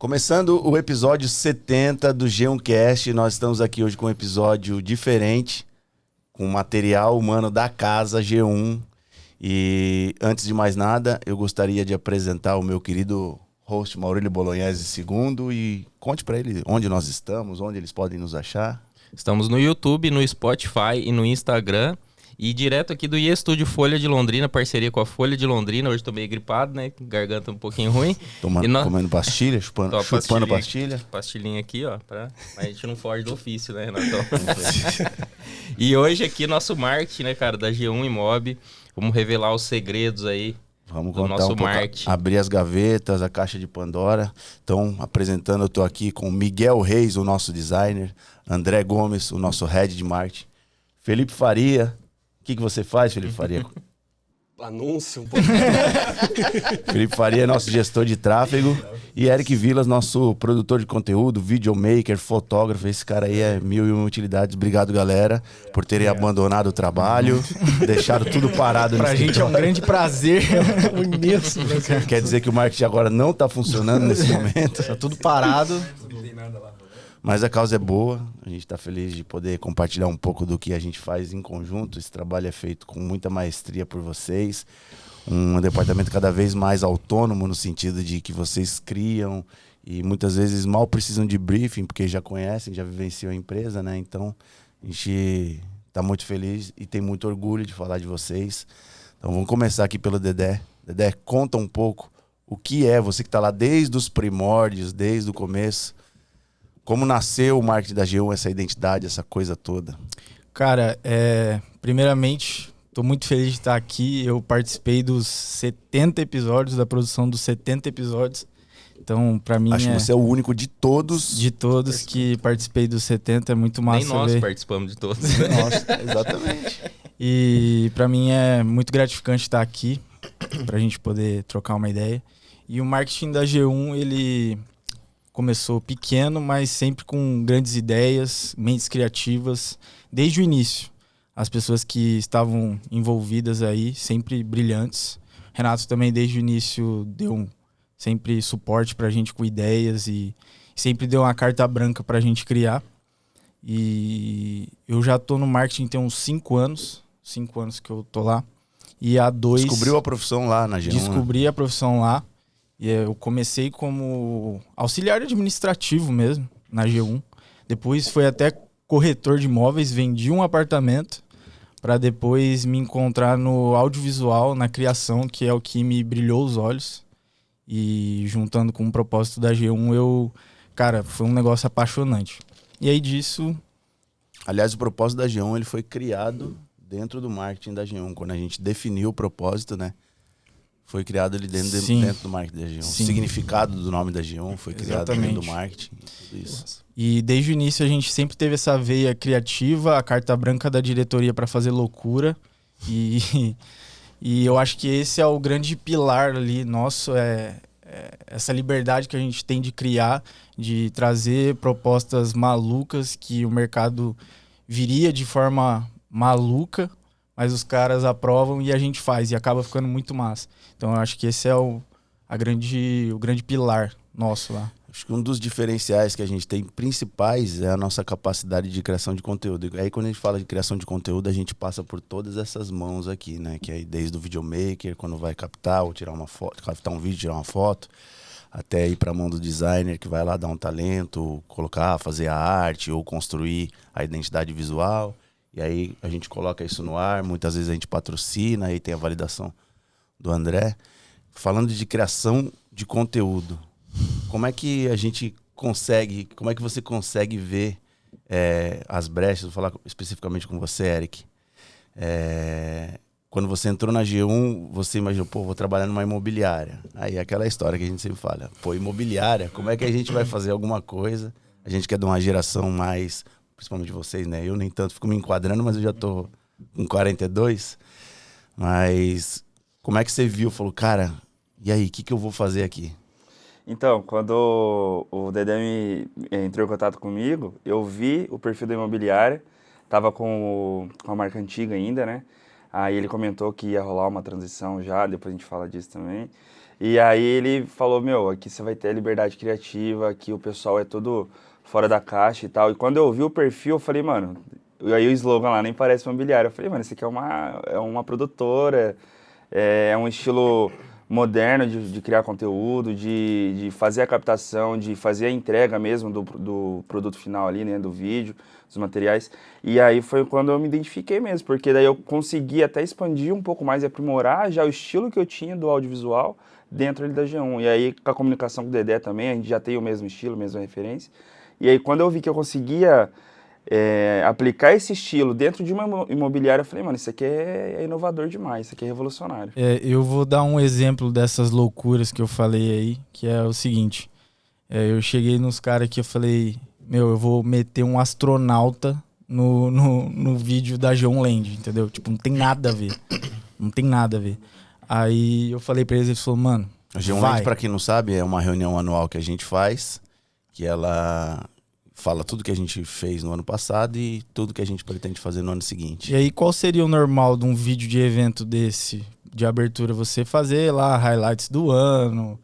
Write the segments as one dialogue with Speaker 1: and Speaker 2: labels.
Speaker 1: Começando o episódio 70 do G1Cast, nós estamos aqui hoje com um episódio diferente, com material humano da casa G1. E antes de mais nada, eu gostaria de apresentar o meu querido host Maurílio Bolognese II e conte para ele onde nós estamos, onde eles podem nos achar.
Speaker 2: Estamos no YouTube, no Spotify e no Instagram. E direto aqui do iEstúdio Folha de Londrina, parceria com a Folha de Londrina. Hoje tô meio gripado, né? Garganta um pouquinho ruim.
Speaker 1: Comendo pastilha, chupando pastilha.
Speaker 2: Pastilhinha aqui, ó. Mas a gente não foge do ofício, né, Renato? E hoje aqui nosso marketing, né, cara, da G1 Imob. Vamos revelar os segredos aí.
Speaker 1: Vamos
Speaker 2: do
Speaker 1: contar
Speaker 2: nosso
Speaker 1: um pouco,
Speaker 2: marketing.
Speaker 1: Abrir as gavetas, a caixa de Pandora. Então, apresentando, eu tô aqui com Miguel Reis, o nosso designer. André Gomes, o nosso head de marketing. Felipe Faria. O que você faz, Felipe Faria?
Speaker 3: Anúncio um pouco.
Speaker 1: Felipe Faria é nosso gestor de tráfego. E Eric Vilas, nosso produtor de conteúdo, videomaker, fotógrafo. Esse cara aí é mil e uma utilidades. Obrigado, galera, por terem abandonado o trabalho, deixado tudo parado.
Speaker 4: Pra gente é um grande prazer, um imenso prazer.
Speaker 1: Quer dizer que o marketing agora não está funcionando nesse momento.
Speaker 4: Tá tudo parado.
Speaker 3: Não tem nada lá.
Speaker 1: Mas a causa é boa, a gente está feliz de poder compartilhar um pouco do que a gente faz em conjunto. Esse trabalho é feito com muita maestria por vocês. Um departamento cada vez mais autônomo no sentido de que vocês criam e muitas vezes mal precisam de briefing, porque já conhecem, já vivenciam a empresa, né? Então, a gente está muito feliz e tem muito orgulho de falar de vocês. Então, vamos começar aqui pelo Dedé. Dedé, conta um pouco o que é, você que está lá desde os primórdios, desde o começo. Como nasceu o marketing da G1, essa identidade, essa coisa toda?
Speaker 4: Cara, primeiramente, tô muito feliz de estar aqui. Eu participei dos 70 episódios, da produção dos 70 episódios. Então, pra mim
Speaker 1: Acho que você é o único de todos.
Speaker 4: De todos que participei dos 70, é muito massa.
Speaker 2: Nem nós
Speaker 4: ver.
Speaker 2: participamos de todos.
Speaker 1: Nossa, exatamente.
Speaker 4: E pra mim é muito gratificante estar aqui, pra gente poder trocar uma ideia. E o marketing da G1, ele começou pequeno, mas sempre com grandes ideias, mentes criativas, desde o início. As pessoas que estavam envolvidas aí, sempre brilhantes. Renato também, desde o início, deu sempre suporte pra gente com ideias e sempre deu uma carta branca pra gente criar. E eu já tô no marketing tem uns 5 anos. 5 anos que eu tô lá. E há 2...
Speaker 1: Descobriu a profissão lá na G1?
Speaker 4: Descobri a profissão lá. E eu comecei como auxiliar administrativo mesmo, na G1. Depois foi até corretor de imóveis, vendi um apartamento para depois me encontrar no audiovisual, na criação, que é o que me brilhou os olhos. E juntando com o propósito da G1, cara, foi um negócio apaixonante. E aí disso...
Speaker 1: Aliás, o propósito da G1 ele foi criado dentro do marketing da G1. Quando a gente definiu o propósito, né? Foi criado ali dentro do marketing da G1.
Speaker 4: Sim.
Speaker 1: O significado do nome da G1 foi criado
Speaker 4: Exatamente.
Speaker 1: dentro do marketing. Tudo isso.
Speaker 4: E desde o início a gente sempre teve essa veia criativa, a carta branca da diretoria para fazer loucura. E eu acho que esse é o grande pilar ali nosso, essa liberdade que a gente tem de criar, de trazer propostas malucas que o mercado viria de forma maluca, mas os caras aprovam e a gente faz, e acaba ficando muito massa. Então eu acho que esse é o grande pilar nosso lá.
Speaker 1: Acho que um dos diferenciais que a gente tem principais é a nossa capacidade de criação de conteúdo. E aí quando a gente fala de criação de conteúdo, a gente passa por todas essas mãos aqui, né? Que é desde o videomaker, quando vai captar ou tirar uma foto, captar um vídeo, tirar uma foto, até ir para a mão do designer que vai lá dar um talento, colocar, fazer a arte ou construir a identidade visual. E aí a gente coloca isso no ar, muitas vezes a gente patrocina, aí tem a validação do André. Falando de criação de conteúdo, como é que a gente consegue, como é que você consegue ver as brechas, vou falar especificamente com você, Eric. Quando você entrou na G1, você imaginou, vou trabalhar numa imobiliária. Aí aquela história que a gente sempre fala, imobiliária, como é que a gente vai fazer alguma coisa? A gente quer de uma geração mais... principalmente vocês, né? Eu nem tanto fico me enquadrando, mas eu já tô com 42. Mas como é que você viu? Falou, cara, e aí, o que eu vou fazer aqui?
Speaker 5: Então, quando o Dedé entrou em contato comigo, eu vi o perfil da imobiliária, tava com a marca antiga ainda, né? Aí ele comentou que ia rolar uma transição já, depois a gente fala disso também. E aí ele falou, meu, aqui você vai ter liberdade criativa, aqui o pessoal é todo fora da caixa e tal. E quando eu vi o perfil, eu falei, mano... Aí o slogan lá nem parece imobiliário. Eu falei, mano, isso aqui é uma produtora, é um estilo moderno de criar conteúdo, de fazer a captação, de fazer a entrega mesmo do produto final ali, né, do vídeo, dos materiais. E aí foi quando eu me identifiquei mesmo, porque daí eu consegui até expandir um pouco mais e aprimorar já o estilo que eu tinha do audiovisual dentro ali da G1. E aí com a comunicação com o Dedé também, a gente já tem o mesmo estilo, a mesma referência. E aí quando eu vi que eu conseguia aplicar esse estilo dentro de uma imobiliária, eu falei, mano, isso aqui é inovador demais, isso aqui é revolucionário.
Speaker 4: Eu vou dar um exemplo dessas loucuras que eu falei aí, que é o seguinte. Eu cheguei nos caras aqui, eu falei, meu, eu vou meter um astronauta no vídeo da G1 Land, entendeu? Tipo, não tem nada a ver. Não tem nada a ver. Aí eu falei pra eles, eles falaram, mano,
Speaker 1: A G1
Speaker 4: vai.
Speaker 1: Land, pra quem não sabe, é uma reunião anual que a gente faz, que ela fala tudo que a gente fez no ano passado e tudo que a gente pretende fazer no ano seguinte.
Speaker 4: E aí, qual seria o normal de um vídeo de evento desse, de abertura? Você fazer lá highlights do ano,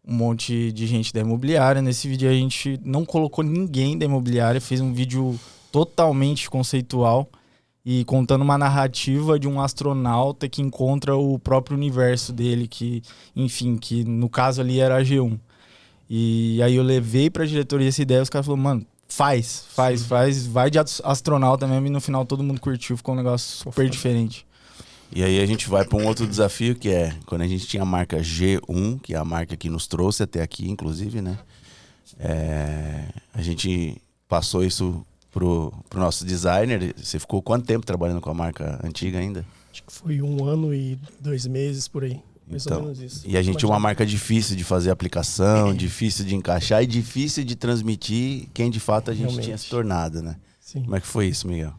Speaker 4: um monte de gente da imobiliária. Nesse vídeo a gente não colocou ninguém da imobiliária, fez um vídeo totalmente conceitual e contando uma narrativa de um astronauta que encontra o próprio universo dele, que, enfim, que no caso ali era a G1. E aí eu levei pra diretoria essa ideia, os caras falaram, mano, faz, vai de astronauta mesmo, e no final todo mundo curtiu, ficou um negócio super diferente.
Speaker 1: E aí a gente vai para um outro desafio, que é quando a gente tinha a marca G1, que é a marca que nos trouxe até aqui, inclusive, né? A gente passou isso pro nosso designer. Você ficou quanto tempo trabalhando com a marca antiga ainda?
Speaker 6: Acho que foi 1 ano e 2 meses por aí. Mais ou menos isso.
Speaker 1: E a gente tinha uma marca difícil de fazer aplicação, difícil de encaixar e difícil de transmitir quem de fato a gente
Speaker 6: Realmente.
Speaker 1: tinha se tornado, né?
Speaker 6: Sim.
Speaker 1: Como é que foi isso, Miguel?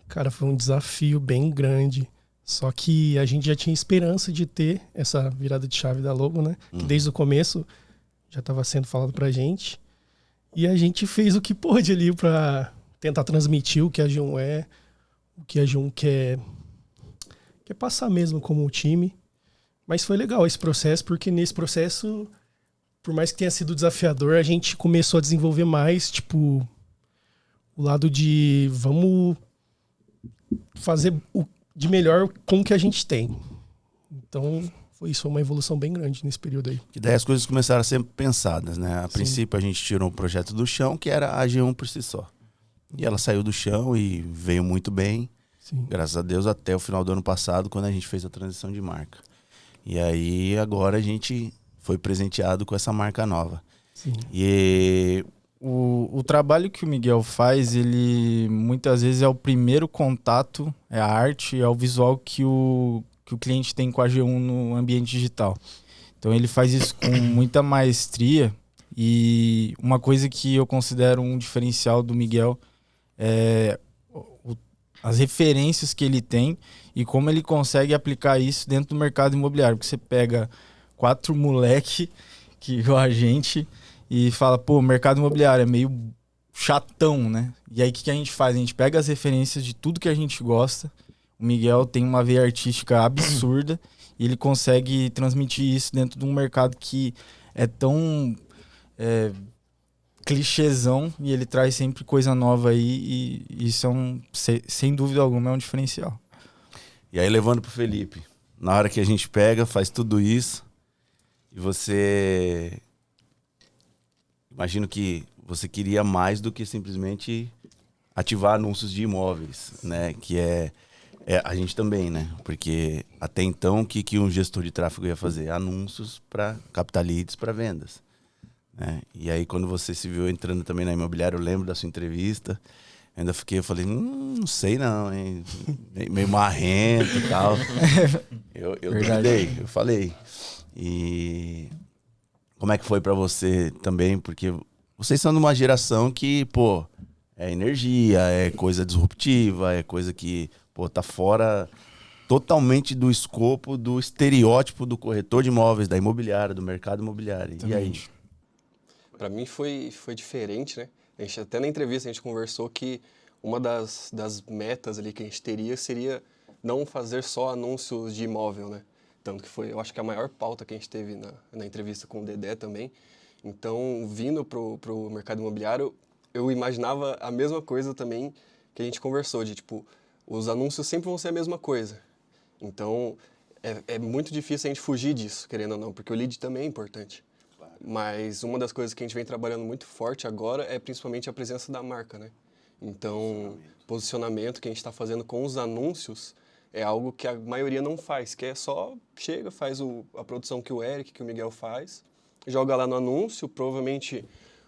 Speaker 6: Cara, foi um desafio bem grande. Só que a gente já tinha esperança de ter essa virada de chave da logo, né? Que desde o começo já estava sendo falado pra gente. E a gente fez o que pôde ali pra tentar transmitir o que a G1 é, o que a G1 quer passar mesmo como um time. Mas foi legal esse processo, porque nesse processo, por mais que tenha sido desafiador, a gente começou a desenvolver mais, tipo, o lado de vamos fazer o de melhor com o que a gente tem. Então, foi uma evolução bem grande nesse período aí.
Speaker 1: Que daí as coisas começaram a ser pensadas, né? A
Speaker 6: Sim.
Speaker 1: princípio a gente tirou um projeto do chão, que era a G1 por si só. E ela saiu do chão e veio muito bem,
Speaker 6: Sim.
Speaker 1: graças a Deus, até o final do ano passado, quando a gente fez a transição de marca. E aí agora a gente foi presenteado com essa marca nova.
Speaker 6: Sim.
Speaker 1: E
Speaker 4: O trabalho que o Miguel faz, ele muitas vezes é o primeiro contato, é a arte, é o visual que o cliente tem com a G1 no ambiente digital. Então ele faz isso com muita maestria, e uma coisa que eu considero um diferencial do Miguel é as referências que ele tem e como ele consegue aplicar isso dentro do mercado imobiliário. Porque você pega 4 moleque que igual a gente e fala, pô, o mercado imobiliário é meio chatão, né? E aí o que a gente faz? A gente pega as referências de tudo que a gente gosta. O Miguel tem uma veia artística absurda e ele consegue transmitir isso dentro de um mercado que é tão clichêzão, e ele traz sempre coisa nova aí, e isso é sem dúvida alguma, é um diferencial.
Speaker 1: aí levando pro Felipe, na hora que a gente pega, faz tudo isso, e você... Imagino que você queria mais do que simplesmente ativar anúncios de imóveis, né? Que é a gente também, né? Porque até então, o que um gestor de tráfego ia fazer? Anúncios para captar leads para vendas. Né? E aí, quando você se viu entrando também na imobiliária, eu lembro da sua entrevista, eu falei, não sei não, hein? Meio marrento e tal. Eu duvidei, eu falei. E como é que foi para você também? Porque vocês são de uma geração que, pô, é energia, é coisa disruptiva, é coisa que, pô, tá fora totalmente do escopo, do estereótipo do corretor de imóveis, da imobiliária, do mercado imobiliário. E aí?
Speaker 3: Para mim foi diferente, né? A gente, até na entrevista a gente conversou que uma das metas ali que a gente teria seria não fazer só anúncios de imóvel, né? Tanto que foi, eu acho que a maior pauta que a gente teve na entrevista com o Dedé também. Então, vindo pro mercado imobiliário, eu imaginava a mesma coisa também que a gente conversou, de tipo, os anúncios sempre vão ser a mesma coisa. Então, é muito difícil a gente fugir disso, querendo ou não, porque o lead também é importante. Claro. Mas uma das coisas que a gente vem trabalhando muito forte agora é principalmente a presença da marca, né? Então, posicionamento que a gente está fazendo com os anúncios é algo que a maioria não faz, que é só chega, faz a produção que o Eric, que o Miguel faz, joga lá no anúncio, provavelmente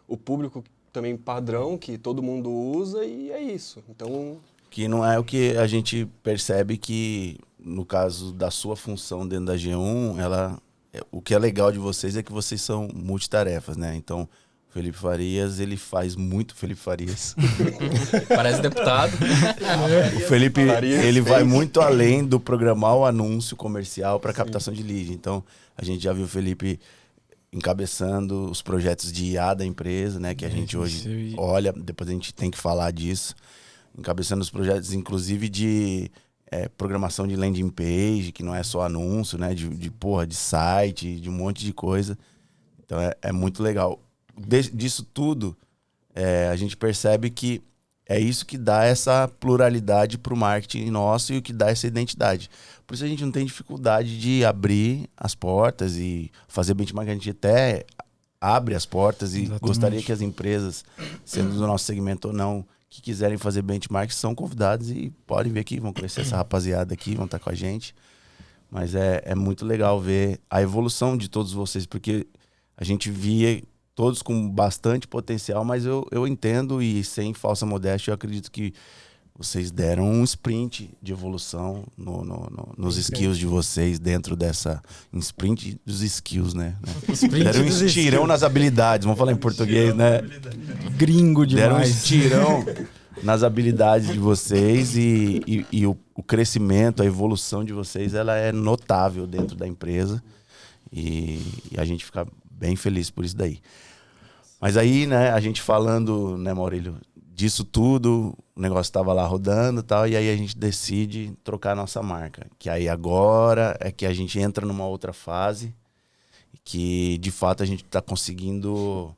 Speaker 3: o público também padrão, que todo mundo usa, e é isso. Então...
Speaker 1: Que não é o que a gente percebe que, no caso da sua função dentro da G1, o que é legal de vocês é que vocês são multitarefas, né? Então, o Felipe Farias, ele faz muito Felipe Farias.
Speaker 2: Parece deputado.
Speaker 1: O Felipe, ele vai muito além do programar o anúncio comercial para captação de lead. Então, a gente já viu o Felipe encabeçando os projetos de IA da empresa, né? Que a gente hoje olha, depois a gente tem que falar disso. Encabeçando os projetos, inclusive, de programação de landing page, que não é só anúncio, né? De site, de um monte de coisa. Então, é muito legal. Disso tudo, a gente percebe que é isso que dá essa pluralidade para o marketing nosso e o que dá essa identidade. Por isso a gente não tem dificuldade de abrir as portas e fazer benchmark. A gente até abre as portas e gostaria que as empresas, sendo do nosso segmento ou não, que quiserem fazer benchmark, são convidados e podem vir aqui, vão conhecer essa rapaziada aqui, vão estar com a gente. Mas é muito legal ver a evolução de todos vocês, porque a gente via todos com bastante potencial, mas eu entendo e sem falsa modéstia, eu acredito que vocês deram um sprint de evolução nos skills de vocês dentro dessa... sprint dos skills, né? Deram um estirão nas habilidades, vamos falar em português, né?
Speaker 4: Gringo demais.
Speaker 1: Deram um estirão nas habilidades de vocês e o crescimento, a evolução de vocês, ela é notável dentro da empresa e a gente fica bem feliz por isso daí. Mas aí, né, a gente falando, né, Maurílio, disso tudo, o negócio estava lá rodando e tal, e aí a gente decide trocar a nossa marca. Que aí agora é que a gente entra numa outra fase, que de fato a gente está conseguindo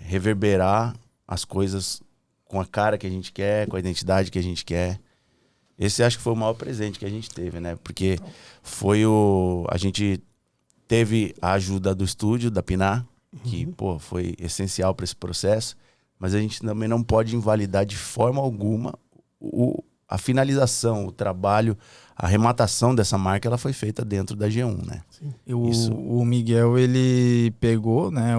Speaker 1: reverberar as coisas com a cara que a gente quer, com a identidade que a gente quer. Esse acho que foi o maior presente que a gente teve, né? Porque a gente teve a ajuda do estúdio, da Pinar, que foi essencial para esse processo, mas a gente também não pode invalidar de forma alguma a finalização, o trabalho, a arrematação dessa marca, ela foi feita dentro da G1, né?
Speaker 4: O Miguel, ele pegou, né,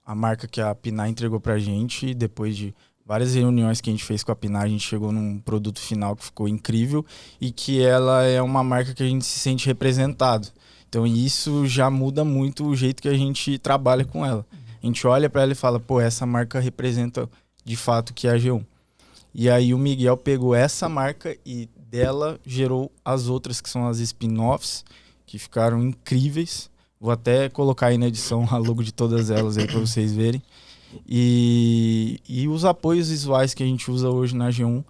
Speaker 4: a marca que a Pinar entregou pra gente, e depois de várias reuniões que a gente fez com a Pinar, a gente chegou num produto final que ficou incrível e que ela é uma marca que a gente se sente representado. Então isso já muda muito o jeito que a gente trabalha com ela. A gente olha para ela e fala, pô, essa marca representa de fato o que é a G1. E aí o Miguel pegou essa marca e dela gerou as outras, que são as spin-offs, que ficaram incríveis. Vou até colocar aí na edição a logo de todas elas aí para vocês verem. E os apoios visuais que a gente usa hoje na G1,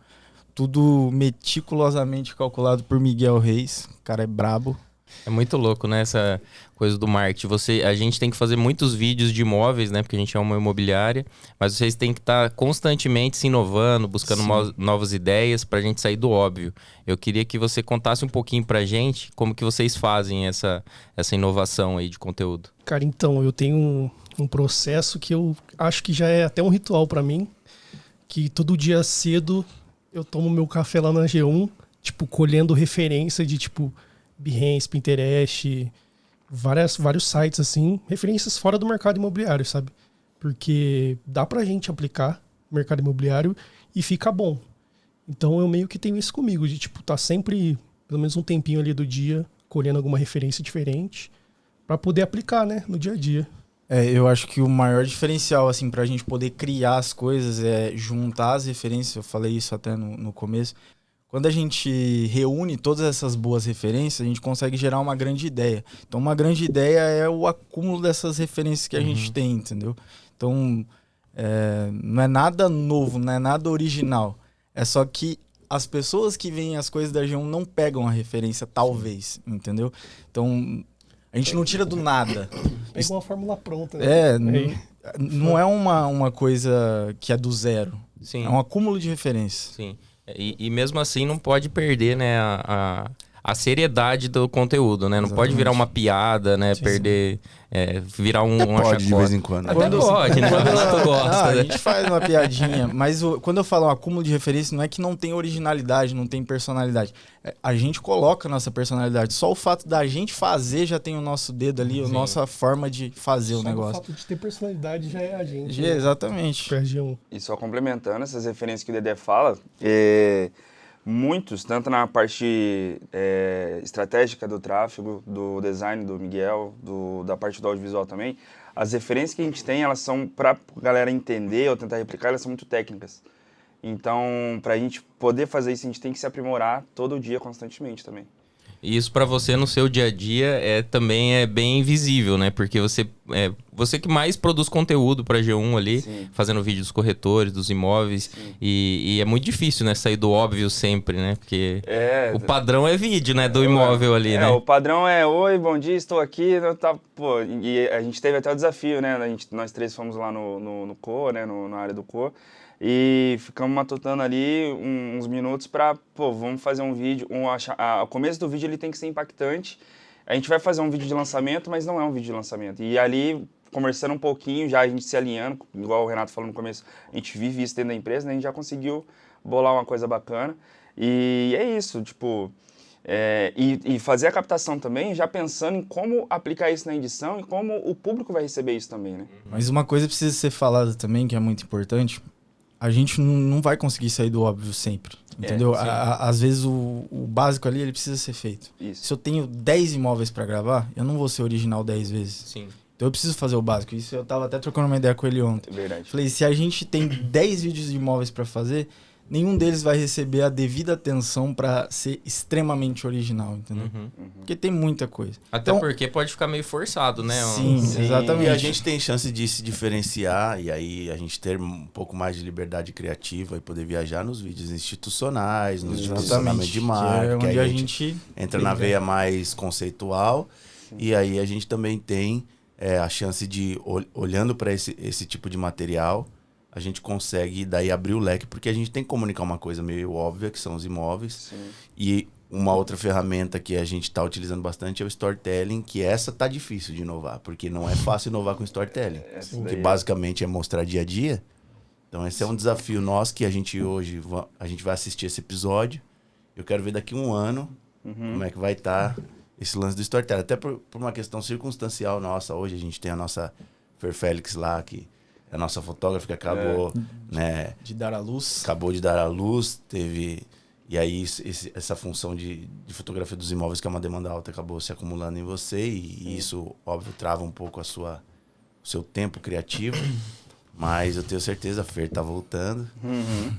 Speaker 4: tudo meticulosamente calculado por Miguel Reis. O cara é brabo.
Speaker 2: É muito louco, né, essa coisa do marketing. A gente tem que fazer muitos vídeos de imóveis, né, porque a gente é uma imobiliária, mas vocês têm que estar constantemente se inovando, buscando novas ideias pra gente sair do óbvio. Eu queria que você contasse um pouquinho pra gente como que vocês fazem essa inovação aí de conteúdo.
Speaker 6: Cara, então, eu tenho um processo que eu acho que já é até um ritual pra mim, que todo dia cedo eu tomo meu café lá na G1, tipo, colhendo referência de, tipo, Behance, Pinterest, vários sites, assim, referências fora do mercado imobiliário, sabe? Porque dá pra gente aplicar no mercado imobiliário e fica bom. Então eu meio que tenho isso comigo, de tipo, tá sempre, pelo menos um tempinho ali do dia, colhendo alguma referência diferente pra poder aplicar, né, no dia a dia.
Speaker 4: Eu acho que o maior diferencial, assim, pra gente poder criar as coisas é juntar as referências. Eu falei isso até no começo. Quando a gente reúne todas essas boas referências, a gente consegue gerar uma grande ideia. Então, uma grande ideia é o acúmulo dessas referências que a gente tem, entendeu? Então, não é nada novo, não é nada original. É só que as pessoas que veem as coisas da G1 não pegam a referência, talvez, entendeu? Então, a gente não tira do nada.
Speaker 6: Pegou uma fórmula pronta, né?
Speaker 4: Não é uma coisa que é do zero.
Speaker 2: Sim.
Speaker 4: É um acúmulo de referências.
Speaker 2: Sim. E mesmo assim não pode perder, né, a seriedade do conteúdo, né? Não pode virar uma piada, né? Perder... virar uma
Speaker 1: Pode,
Speaker 2: chacota.
Speaker 1: de vez em quando.
Speaker 2: Até pode, né? O Renato gosta,
Speaker 4: A
Speaker 2: né?
Speaker 4: gente faz uma piadinha, mas quando eu falo um acúmulo de referência, não é que não tem originalidade, não tem personalidade. A gente coloca a nossa personalidade. Só o fato da gente fazer já tem o nosso dedo ali, a nossa forma de fazer o
Speaker 6: Só
Speaker 4: negócio.
Speaker 6: o fato de ter personalidade já é a gente.
Speaker 4: Já, exatamente.
Speaker 6: Pra G1.
Speaker 5: E só complementando essas referências que o Dedé fala, muitos, tanto na parte estratégica do tráfego, do design do Miguel, da parte do audiovisual também, as referências que a gente tem, elas são, para a galera entender ou tentar replicar, elas são muito técnicas. Então, para a gente poder fazer isso, a gente tem que se aprimorar todo dia, constantemente também.
Speaker 2: E isso pra você no seu dia a dia também é bem visível, né? Porque você que mais produz conteúdo pra G1 ali,
Speaker 5: Sim.
Speaker 2: fazendo vídeo dos corretores, dos imóveis. E é muito difícil, né? Sair do óbvio sempre, né? Porque o padrão é vídeo, né? Do imóvel ali, né?
Speaker 5: O padrão é: oi, bom dia, estou aqui. Pô, e a gente teve até o desafio, né? Nós três fomos lá no Co, né? Na área do Co. E ficamos matutando ali uns minutos pra, vamos fazer um vídeo. O começo do vídeo ele tem que ser impactante. A gente vai fazer um vídeo de lançamento, mas não é um vídeo de lançamento. E ali, conversando um pouquinho, já a gente se alinhando, igual o Renato falou no começo, a gente vive isso dentro da empresa, né? A gente já conseguiu bolar uma coisa bacana. E é isso, tipo... E fazer a captação também, já pensando em como aplicar isso na edição e como o público vai receber isso também, né?
Speaker 4: Mas uma coisa precisa ser falada também, que é muito importante. A gente não vai conseguir sair do óbvio sempre, entendeu? Às vezes o básico ali, ele precisa ser feito.
Speaker 5: Isso.
Speaker 4: Se eu tenho 10 imóveis para gravar, eu não vou ser original 10 vezes.
Speaker 2: Sim.
Speaker 4: Então eu preciso fazer o básico. Isso eu tava até trocando uma ideia com ele ontem.
Speaker 5: É verdade.
Speaker 4: Falei, se a gente tem 10 vídeos de imóveis para fazer, nenhum deles vai receber a devida atenção para ser extremamente original, entendeu? Porque tem muita coisa.
Speaker 2: Até
Speaker 4: Então,
Speaker 2: porque pode ficar meio forçado, né?
Speaker 4: Sim, exatamente.
Speaker 1: E a gente tem chance de se diferenciar e aí a gente ter um pouco mais de liberdade criativa e poder viajar nos vídeos institucionais, nos de posicionamento de marca.
Speaker 4: Que é onde
Speaker 1: aí
Speaker 4: a gente
Speaker 1: entra na veia mais conceitual. E aí a gente também tem a chance de, olhando para esse tipo de material, a gente consegue daí abrir o leque, porque a gente tem que comunicar uma coisa meio óbvia, que são os imóveis.
Speaker 5: Sim.
Speaker 1: E uma outra ferramenta que a gente está utilizando bastante é o storytelling, que essa tá difícil de inovar, porque não é fácil inovar com storytelling. Que basicamente é mostrar dia a dia. Então esse é um desafio nosso que a gente hoje vai assistir esse episódio. Eu quero ver daqui a um ano como é que vai estar esse lance do storytelling. Até por uma questão circunstancial nossa. Hoje a gente tem a nossa Fer Félix lá, que é a nossa fotógrafa que acabou, né,
Speaker 4: de dar à luz.
Speaker 1: acabou de dar à luz, teve... E aí essa função de fotografia dos imóveis, que é uma demanda alta, acabou se acumulando em você. E isso, óbvio, trava um pouco o seu tempo criativo. Mas eu tenho certeza, a Fer tá voltando.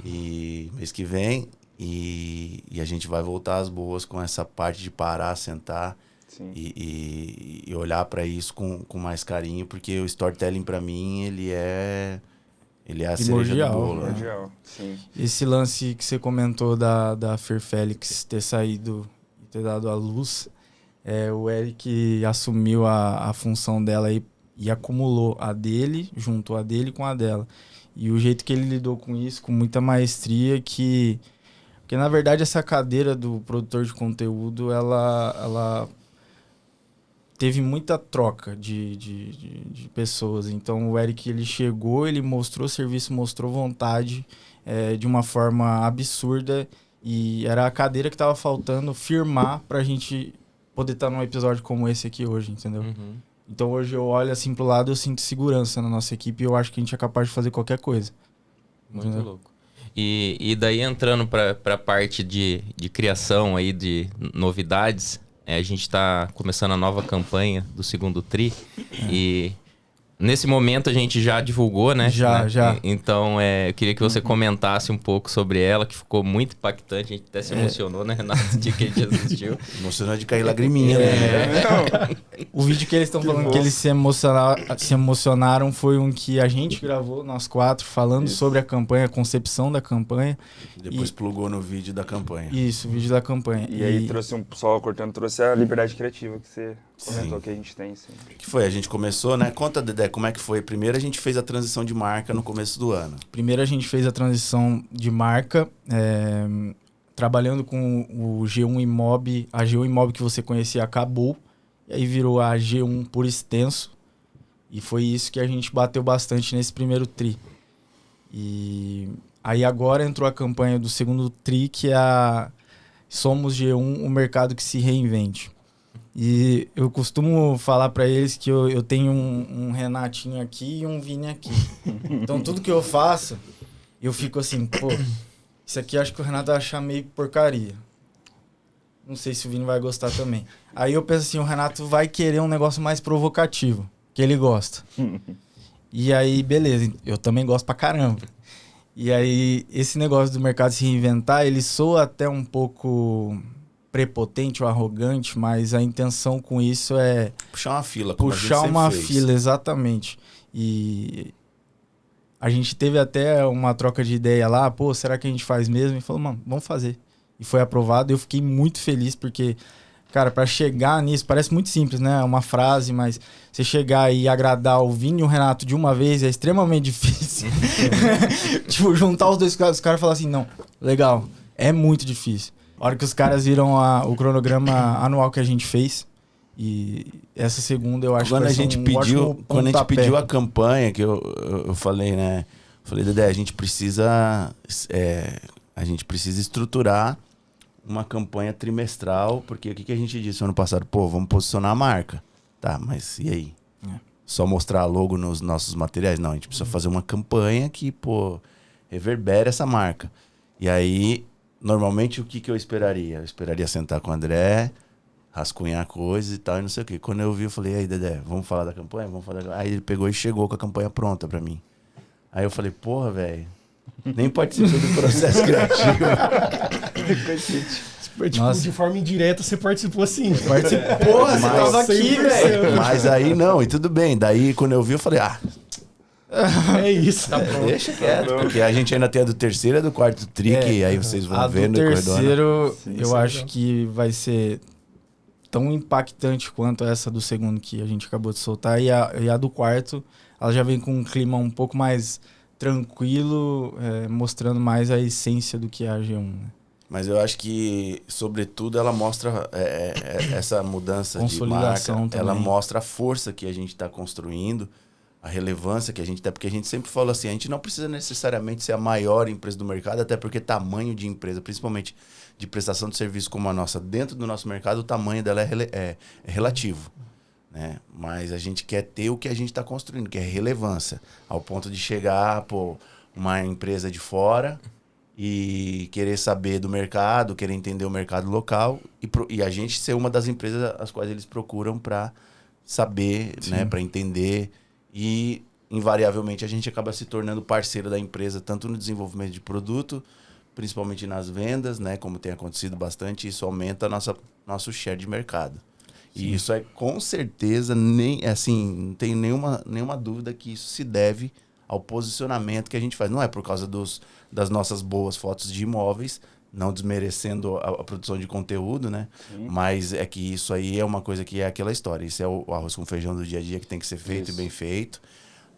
Speaker 1: E mês que vem. E a gente vai voltar às boas com essa parte de parar, sentar e olhar para isso com mais carinho. Porque o storytelling, para mim, ele é a cereja do bolo.
Speaker 5: Primordial, sim.
Speaker 4: Esse lance que você comentou da Fer Félix ter saído e ter dado à luz, o Eric assumiu a função dela e acumulou a dele, juntou a dele com a dela. E o jeito que ele lidou com isso, com muita maestria, porque na verdade essa cadeira do produtor de conteúdo, ela teve muita troca de pessoas. Então o Eric, ele chegou, ele mostrou serviço, mostrou vontade de uma forma absurda, e era a cadeira que estava faltando firmar pra gente poder estar num episódio como esse aqui hoje, entendeu? Então hoje eu olho assim pro lado, eu sinto segurança na nossa equipe e eu acho que a gente é capaz de fazer qualquer coisa.
Speaker 2: Muito louco. E daí entrando pra parte de criação aí, de novidades, a gente está começando a nova campanha do segundo tri. E Nesse momento a gente já divulgou, né?
Speaker 4: Já.
Speaker 2: Então, eu queria que você comentasse um pouco sobre ela, que ficou muito impactante. A gente até se emocionou, né, Renato? O dia que a gente assistiu.
Speaker 1: Emocionou de cair lagriminha, né?
Speaker 4: O vídeo que eles estão falando que eles se emocionaram foi um que a gente gravou, nós 4, falando sobre a campanha, a concepção da campanha.
Speaker 1: Depois plugou no vídeo da campanha.
Speaker 4: Isso, o vídeo da campanha.
Speaker 5: E aí trouxe só cortando, trouxe a liberdade criativa que você comentou que a gente tem. Sim.
Speaker 1: Que foi? A gente começou, né? Conta, Dedé, como é que foi? Primeiro a gente fez a transição de marca no começo do ano.
Speaker 4: Primeiro a gente fez a transição de marca, trabalhando com o G1 Imob. A G1 Imob que você conhecia acabou, e aí virou a G1 por extenso. E foi isso que a gente bateu bastante nesse primeiro tri. E aí agora entrou a campanha do segundo tri, que é a Somos G1, o mercado que se reinvente. E eu costumo falar para eles que eu tenho um Renatinho aqui e um Vini aqui. Então tudo que eu faço, eu fico assim, pô, isso aqui acho que o Renato vai achar meio porcaria. Não sei se o Vini vai gostar também. Aí eu penso assim, o Renato vai querer um negócio mais provocativo, que ele gosta. E aí, beleza, eu também gosto pra caramba. E aí, esse negócio do mercado se reinventar, ele soa até um pouco prepotente ou arrogante, mas a intenção com isso é...
Speaker 1: Puxar uma fila, como
Speaker 4: puxar
Speaker 1: a gente
Speaker 4: uma
Speaker 1: fez.
Speaker 4: fila, exatamente. E a gente teve até uma troca de ideia lá, pô, será que a gente faz mesmo? E falou, mano, vamos fazer. E foi aprovado, eu fiquei muito feliz, porque, cara, pra chegar nisso, parece muito simples, né? Uma frase, mas você chegar e agradar o Vini e o Renato de uma vez é extremamente difícil. Tipo, juntar os caras falar assim, não, legal, é muito difícil. A hora que os caras viram o cronograma anual que a gente fez, e essa segunda eu acho
Speaker 1: Quando
Speaker 4: que
Speaker 1: a
Speaker 4: vai
Speaker 1: gente
Speaker 4: ser um
Speaker 1: pediu,
Speaker 4: ótimo
Speaker 1: quando a gente
Speaker 4: pontapé.
Speaker 1: pediu a campanha, que eu falei, né? Falei, Dedé, a gente precisa estruturar uma campanha trimestral, porque o que a gente disse ano passado? Pô, vamos posicionar a marca. Tá, mas e aí? Só mostrar logo nos nossos materiais? Não, a gente precisa fazer uma campanha que, pô, reverbere essa marca. E aí, normalmente, o que eu esperaria? Eu esperaria sentar com o André, rascunhar coisas e tal, e não sei o quê. Quando eu vi, eu falei, aí, Dedé, vamos falar da campanha? Vamos falar da... Aí ele pegou e chegou com a campanha pronta pra mim. Aí eu falei, porra, velho, nem participou do processo criativo.
Speaker 6: Tipo,
Speaker 4: Nossa.
Speaker 6: de forma indireta, você participou sim.
Speaker 4: Porra, você tava aqui, velho.
Speaker 1: Mas aí não, e tudo bem. Daí quando eu vi, eu falei,
Speaker 6: É isso.
Speaker 1: deixa quieto. Porque a gente ainda tem a do terceiro e a do quarto tri, que aí vocês vão
Speaker 4: A
Speaker 1: ver
Speaker 4: do
Speaker 1: no corredor.
Speaker 4: terceiro, eu
Speaker 6: isso é
Speaker 4: acho
Speaker 6: legal.
Speaker 4: que vai ser tão impactante quanto essa do segundo que a gente acabou de soltar. E a do quarto, ela já vem com um clima um pouco mais tranquilo, mostrando mais a essência do que é a G1. Né?
Speaker 1: Mas eu acho que, sobretudo, ela mostra essa mudança de
Speaker 4: Consolidação
Speaker 1: marca. Ela
Speaker 4: também.
Speaker 1: mostra a força que a gente está construindo, a relevância que a gente tem. Porque a gente sempre fala assim, a gente não precisa necessariamente ser a maior empresa do mercado, até porque tamanho de empresa, principalmente de prestação de serviço como a nossa, dentro do nosso mercado, o tamanho dela é relativo. Né? Mas a gente quer ter o que a gente está construindo, que é relevância. Ao ponto de chegar, pô, uma empresa de fora... e querer saber do mercado, querer entender o mercado local e a gente ser uma das empresas as quais eles procuram para saber, né, para entender e invariavelmente a gente acaba se tornando parceiro da empresa tanto no desenvolvimento de produto, principalmente nas vendas, né, como tem acontecido bastante, isso aumenta nosso share de mercado. E isso é com certeza não tem nenhuma dúvida que isso se deve ao posicionamento que a gente faz. Não é por causa das nossas boas fotos de imóveis, não desmerecendo a produção de conteúdo, né? Mas é que isso aí é uma coisa que é aquela história. Isso é o arroz com feijão do dia a dia que tem que ser feito e bem feito.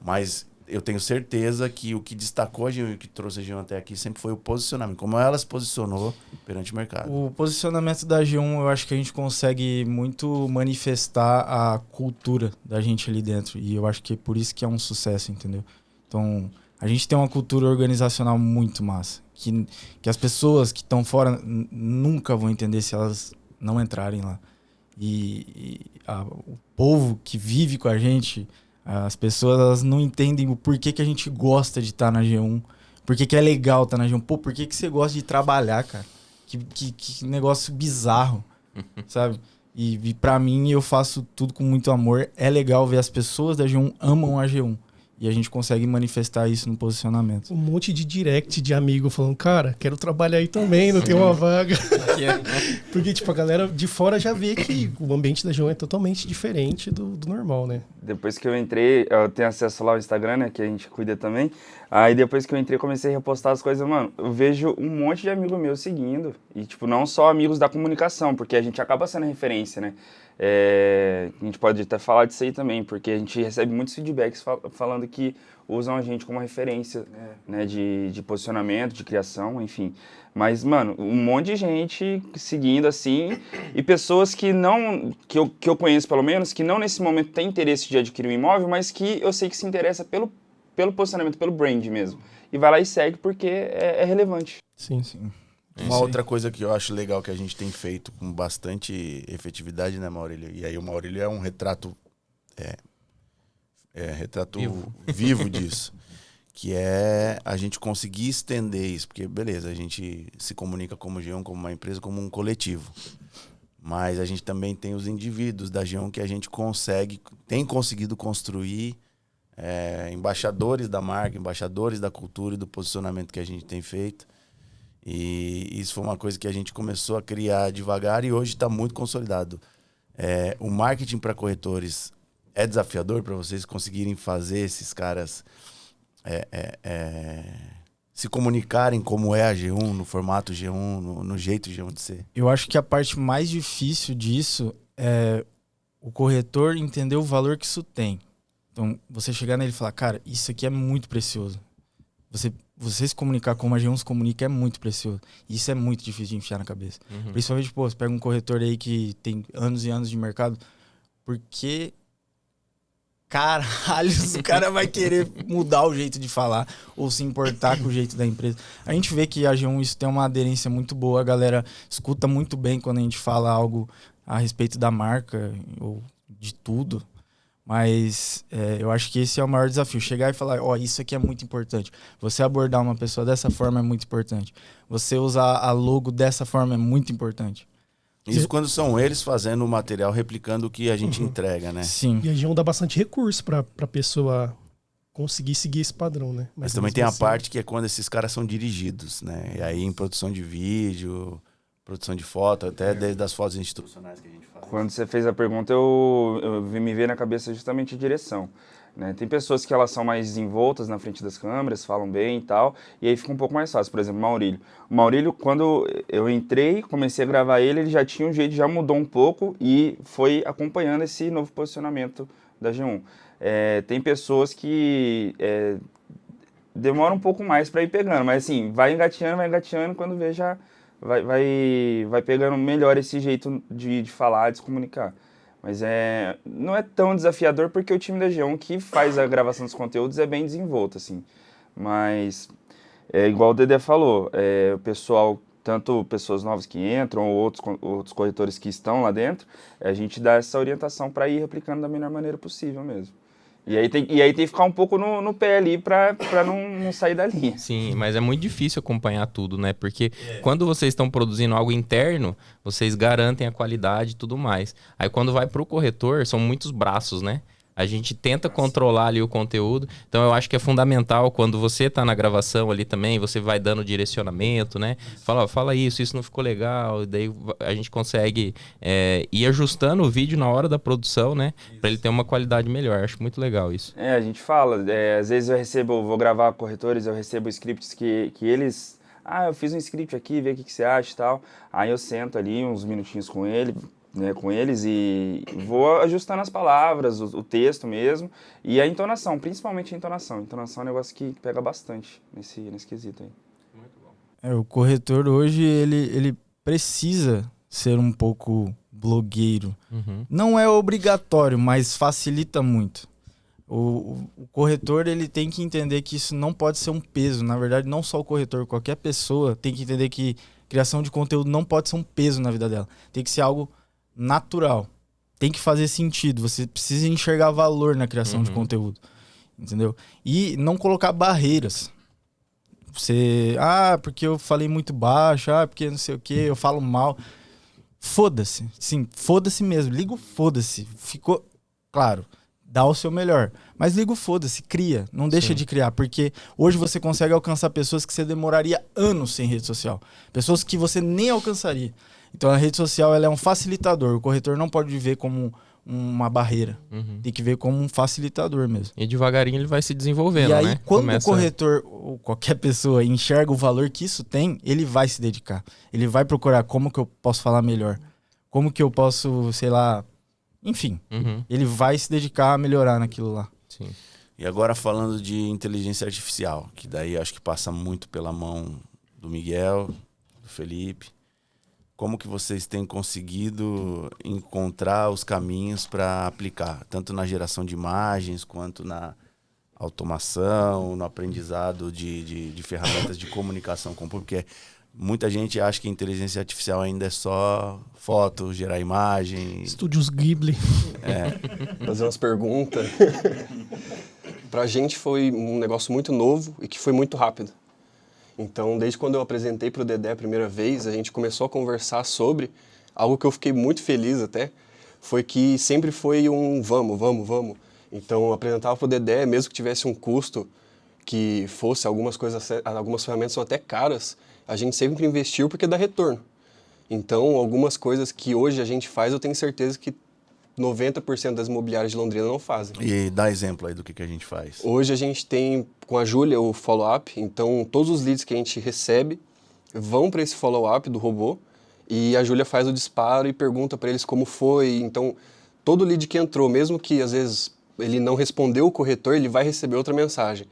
Speaker 1: Mas eu tenho certeza que o que destacou a G1 e o que trouxe a G1 até aqui sempre foi o posicionamento. Como ela se posicionou perante o mercado.
Speaker 4: O posicionamento da G1, eu acho que a gente consegue muito manifestar a cultura da gente ali dentro. E eu acho que é por isso que é um sucesso, entendeu? Então, a gente tem uma cultura organizacional muito massa. Que as pessoas que estão fora nunca vão entender se elas não entrarem lá. O povo que vive com a gente, as pessoas elas não entendem o porquê que a gente gosta de estar na G1. Por que é legal estar na G1. Pô, por que você gosta de trabalhar, cara? Que negócio bizarro, sabe? E pra mim, eu faço tudo com muito amor. É legal ver as pessoas da G1 amam a G1. E a gente consegue manifestar isso no posicionamento.
Speaker 6: Um monte de direct de amigo falando, cara, quero trabalhar aí também, não tem uma vaga. Porque, tipo, a galera de fora já vê que o ambiente da G1 é totalmente diferente do normal, né?
Speaker 5: Depois que eu entrei, eu tenho acesso lá ao Instagram, né, que a gente cuida também. Aí depois que eu entrei, comecei a repostar as coisas, mano, eu vejo um monte de amigo meu seguindo. E, tipo, não só amigos da comunicação, porque a gente acaba sendo referência, né? A gente pode até falar disso aí também, porque a gente recebe muitos feedbacks falando que usam a gente como referência, né, de posicionamento, de criação, enfim. Mas, mano, um monte de gente seguindo assim, e pessoas que não, que eu conheço pelo menos, que não nesse momento tem interesse de adquirir um imóvel, mas que eu sei que se interessa pelo posicionamento, pelo brand mesmo. E vai lá e segue porque é relevante.
Speaker 6: Sim, sim.
Speaker 1: Uma outra coisa que eu acho legal que a gente tem feito com bastante efetividade, né, Maurílio? E aí o Maurílio é um retrato, retrato vivo disso. Que é a gente conseguir estender isso. Porque, beleza, a gente se comunica como G1, como uma empresa, como um coletivo. Mas a gente também tem os indivíduos da G1 que a gente tem conseguido construir embaixadores da marca, embaixadores da cultura e do posicionamento que a gente tem feito. E isso foi uma coisa que a gente começou a criar devagar e hoje está muito consolidado. O marketing para corretores é desafiador para vocês conseguirem fazer esses caras se comunicarem como é a G1, no formato G1, no jeito G1 de ser.
Speaker 4: Eu acho que a parte mais difícil disso é o corretor entender o valor que isso tem. Então, você chegar nele e falar, cara, isso aqui é muito precioso. Você se comunicar como a G1 se comunica é muito precioso. E isso é muito difícil de enfiar na cabeça.
Speaker 2: Uhum.
Speaker 4: Principalmente, você pega um corretor aí que tem anos e anos de mercado, porque caralho, o cara vai querer mudar o jeito de falar ou se importar com o jeito da empresa. A gente vê que a G1 isso tem uma aderência muito boa, a galera escuta muito bem quando a gente fala algo a respeito da marca ou de tudo. Mas eu acho que esse é o maior desafio. Chegar e falar, isso aqui é muito importante. Você abordar uma pessoa dessa forma é muito importante. Você usar a logo dessa forma é muito importante.
Speaker 1: Isso quando são eles fazendo o material, replicando o que a gente entrega, né?
Speaker 4: Sim.
Speaker 6: E a G1 dá bastante recurso pra pessoa conseguir seguir esse padrão, né?
Speaker 1: Mas também tem a parte que é quando esses caras são dirigidos, né? E aí em produção de vídeo, produção de foto, até desde as fotos institucionais que a gente faz.
Speaker 5: Quando você fez a pergunta, me veio na cabeça justamente a direção. Né? Tem pessoas que elas são mais desenvoltas na frente das câmeras, falam bem e tal, e aí fica um pouco mais fácil. Por exemplo, Maurílio. O Maurílio, quando eu entrei, comecei a gravar ele já tinha um jeito, já mudou um pouco e foi acompanhando esse novo posicionamento da G1. Tem pessoas que demoram um pouco mais para ir pegando, mas assim, vai engateando, quando vê já vai pegando melhor esse jeito de falar, de se comunicar. Mas não é tão desafiador porque o time da G1 que faz a gravação dos conteúdos é bem desenvolto, assim. Mas, igual o Dedé falou, o pessoal, tanto pessoas novas que entram ou outros corretores que estão lá dentro, a gente dá essa orientação para ir replicando da melhor maneira possível mesmo. E aí tem que ficar um pouco no pé ali pra não sair da linha.
Speaker 2: Sim, mas é muito difícil acompanhar tudo, né? Porque quando vocês estão produzindo algo interno, vocês garantem a qualidade e tudo mais. Aí quando vai pro corretor, são muitos braços, né? A gente tenta controlar ali o conteúdo. Então eu acho que é fundamental quando você tá na gravação ali também, você vai dando direcionamento, né? Fala isso não ficou legal. Daí a gente consegue ir ajustando o vídeo na hora da produção, né? Para ele ter uma qualidade melhor. Acho muito legal isso.
Speaker 5: A gente fala, às vezes vou gravar corretores, eu recebo scripts que eles... eu fiz um script aqui, vê o que você acha e tal. Aí eu sento ali uns minutinhos com eles e vou ajustando as palavras, o texto mesmo e a entonação, principalmente a entonação. Entonação é um negócio que pega bastante nesse quesito aí.
Speaker 2: Muito bom.
Speaker 4: O corretor hoje, ele precisa ser um pouco blogueiro.
Speaker 2: Uhum.
Speaker 4: Não é obrigatório, mas facilita muito. O corretor, ele tem que entender que isso não pode ser um peso. Na verdade, não só o corretor, qualquer pessoa tem que entender que criação de conteúdo não pode ser um peso na vida dela. Tem que ser algo natural. Tem que fazer sentido. Você precisa enxergar valor na criação de conteúdo. Entendeu? E não colocar barreiras. Você... porque eu falei muito baixo. Porque não sei o quê, eu falo mal. foda-se. Sim, foda-se mesmo. Liga o foda-se. Ficou, claro, dá o seu melhor. Mas liga o foda-se, cria. Não deixa de criar, porque hoje você consegue alcançar pessoas que você demoraria anos sem rede social. Pessoas que você nem alcançaria. Então a rede social ela é um facilitador. O corretor não pode ver como uma barreira. Tem que ver como um facilitador mesmo.
Speaker 2: E devagarinho ele vai se desenvolvendo,
Speaker 4: E aí,
Speaker 2: né?
Speaker 4: quando o corretor ou qualquer pessoa enxerga o valor que isso tem, ele vai se dedicar. Ele vai procurar como que eu posso falar melhor. Como que eu posso, sei lá... Enfim, ele vai se dedicar a melhorar naquilo lá.
Speaker 2: Sim.
Speaker 1: E agora falando de inteligência artificial, que daí acho que passa muito pela mão do Miguel, do Felipe. Como que vocês têm conseguido encontrar os caminhos para aplicar, tanto na geração de imagens, quanto na automação, no aprendizado de ferramentas de comunicação com o público? Porque muita gente acha que a inteligência artificial ainda é só foto, gerar imagem.
Speaker 6: Estúdios Ghibli.
Speaker 3: Fazer umas perguntas. Pra gente foi um negócio muito novo e que foi muito rápido. Então, desde quando eu apresentei pro Dedé a primeira vez, a gente começou a conversar sobre algo que eu fiquei muito feliz até, foi que sempre foi um vamos. Então, eu apresentava pro Dedé, mesmo que tivesse um custo que fosse algumas ferramentas são até caras, a gente sempre investiu porque dá retorno. Então, algumas coisas que hoje a gente faz, eu tenho certeza que 90% das imobiliárias de Londrina não fazem.
Speaker 1: E dá exemplo aí do que a gente faz.
Speaker 3: Hoje a gente tem, com a Júlia, o follow-up. Então, todos os leads que a gente recebe vão para esse follow-up do robô e a Júlia faz o disparo e pergunta para eles como foi. Então, todo lead que entrou, mesmo que às vezes ele não respondeu o corretor, ele vai receber outra mensagem.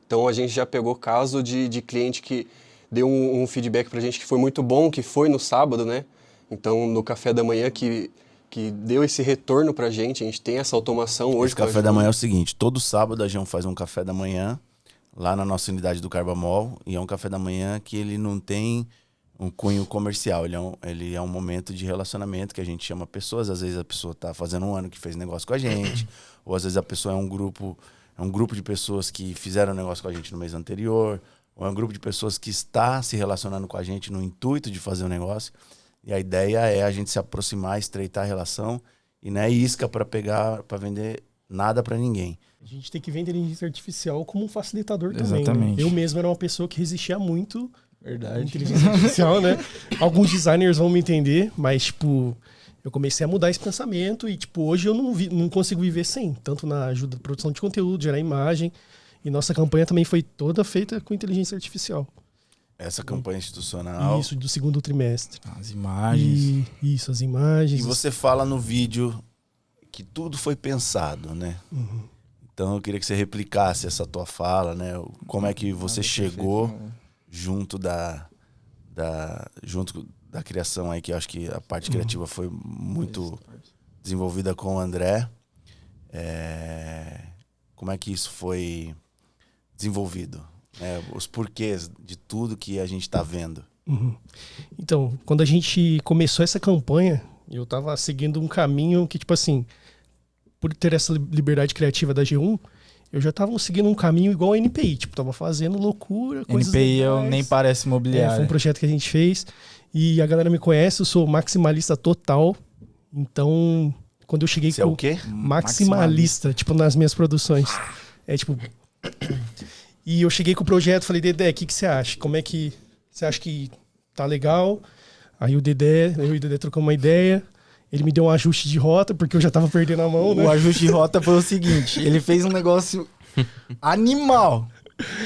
Speaker 3: Então, a gente já pegou caso de cliente que deu um feedback para a gente que foi muito bom, que foi no sábado, né? Então, no café da manhã que deu esse retorno pra gente, a gente tem essa automação hoje.
Speaker 1: Esse café da manhã é o seguinte, todo sábado a gente faz um café da manhã lá na nossa unidade do Carbamol, e é um café da manhã que ele não tem um cunho comercial, ele é um momento de relacionamento que a gente chama pessoas, às vezes a pessoa tá fazendo um ano que fez negócio com a gente, ou às vezes a pessoa é um grupo de pessoas que fizeram negócio com a gente no mês anterior, ou é um grupo de pessoas que está se relacionando com a gente no intuito de fazer um negócio. E a ideia é a gente se aproximar, estreitar a relação, e não é isca para pegar, para vender nada para ninguém.
Speaker 6: A gente tem que ver a inteligência artificial como um facilitador também.
Speaker 4: Exatamente.
Speaker 6: Né? Eu mesmo era uma pessoa que resistia muito à
Speaker 4: Verdade.
Speaker 6: inteligência artificial, né? Alguns designers vão me entender, mas, tipo, eu comecei a mudar esse pensamento e, tipo, hoje eu não consigo viver sem. Tanto na ajuda da produção de conteúdo, gerar imagem. E nossa campanha também foi toda feita com inteligência artificial.
Speaker 1: Essa campanha institucional.
Speaker 6: Isso, do segundo trimestre.
Speaker 4: As imagens.
Speaker 6: Isso, as imagens.
Speaker 1: E você fala no vídeo que tudo foi pensado, né? Então eu queria que você replicasse essa tua fala, né? Como é que você chegou junto da criação aí, que eu acho que a parte criativa foi muito desenvolvida com o André. Como é que isso foi desenvolvido? Os porquês de tudo que a gente está vendo.
Speaker 6: Então, quando a gente começou essa campanha, eu tava seguindo um caminho que, tipo assim, por ter essa liberdade criativa da G1, eu já tava seguindo um caminho igual a NPI, tipo, tava fazendo loucura, coisas
Speaker 4: NPI
Speaker 6: legais.
Speaker 4: nem parece imobiliário.
Speaker 6: Foi um projeto que a gente fez e a galera me conhece, eu sou maximalista total, então, quando eu cheguei
Speaker 1: Você é o quê?
Speaker 6: Maximalista, tipo, nas minhas produções. Tipo... E eu cheguei com o projeto, falei, Dedé, o que você acha? Como é que você acha que tá legal? Aí eu e o Dedé trocamos uma ideia. Ele me deu um ajuste de rota, porque eu já tava perdendo a mão, né?
Speaker 4: O ajuste de rota foi o seguinte, ele fez um negócio animal.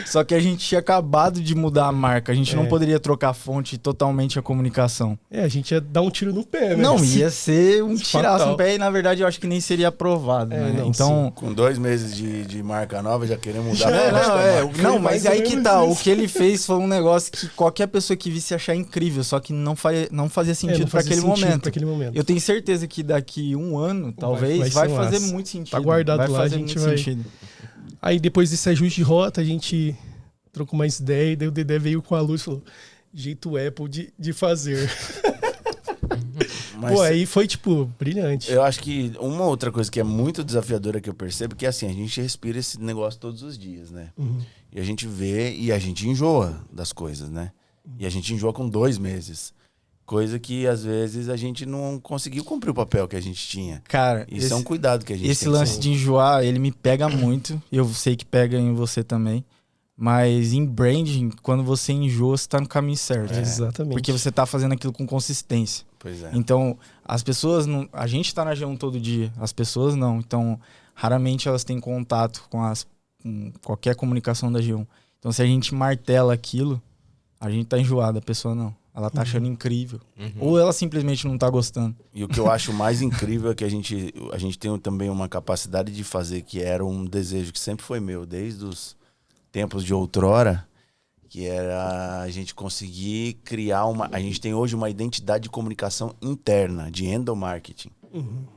Speaker 4: Só que a gente tinha acabado de mudar a marca. A gente não poderia trocar a fonte totalmente a comunicação.
Speaker 6: A gente ia dar um tiro no pé, né?
Speaker 4: Não, ia ser um tiraço
Speaker 6: Fatal.
Speaker 4: no pé e, na verdade, eu acho que nem seria aprovado, né?
Speaker 6: não,
Speaker 4: Então...
Speaker 1: Com 2 meses de marca nova, já queremos mudar.
Speaker 4: Não, mas
Speaker 6: mais
Speaker 4: aí
Speaker 6: ou
Speaker 4: que
Speaker 6: menos
Speaker 4: tá.
Speaker 6: isso.
Speaker 4: O que ele fez foi um negócio que qualquer pessoa que visse achar incrível, só que não fazia sentido para aquele momento. Eu tenho certeza que daqui 1 ano, talvez, vai
Speaker 6: ser
Speaker 4: fazer
Speaker 6: massa.
Speaker 4: muito sentido.
Speaker 6: Tá guardado
Speaker 4: vai
Speaker 6: lá,
Speaker 4: fazer
Speaker 6: a gente
Speaker 4: muito
Speaker 6: vai...
Speaker 4: sentido.
Speaker 6: Aí depois desse ajuste de rota, a gente trocou mais ideia, e daí o Dedé veio com a luz e falou, jeito Apple de fazer.
Speaker 1: Mas
Speaker 6: Pô, aí foi, tipo, brilhante.
Speaker 1: eu acho que uma outra coisa que é muito desafiadora que eu percebo, que é assim, a gente respira esse negócio todos os dias, né? E a gente vê e a gente enjoa das coisas, né? E a gente enjoa com 2 meses. Coisa que, às vezes, a gente não conseguiu cumprir o papel que a gente tinha.
Speaker 4: Cara,
Speaker 1: Isso é um cuidado que a gente
Speaker 4: esse
Speaker 1: tem que
Speaker 4: lance
Speaker 1: ter.
Speaker 4: de enjoar, ele me pega muito. E eu sei que pega em você também. Mas em branding, quando você enjoa, você tá no caminho certo.
Speaker 6: Exatamente.
Speaker 4: Porque você tá fazendo aquilo com consistência.
Speaker 1: Pois é.
Speaker 4: Então, as pessoas não. A gente tá na G1 todo dia, as pessoas não. Então, raramente elas têm contato com qualquer comunicação da G1. Então, se a gente martela aquilo, a gente tá enjoado, a pessoa não. Ela tá achando incrível. Ou ela simplesmente não tá gostando.
Speaker 1: E o que eu acho mais incrível é que a gente tem também uma capacidade de fazer, que era um desejo que sempre foi meu, desde os tempos de outrora, que era a gente conseguir criar a gente tem hoje uma identidade de comunicação interna, de endomarketing,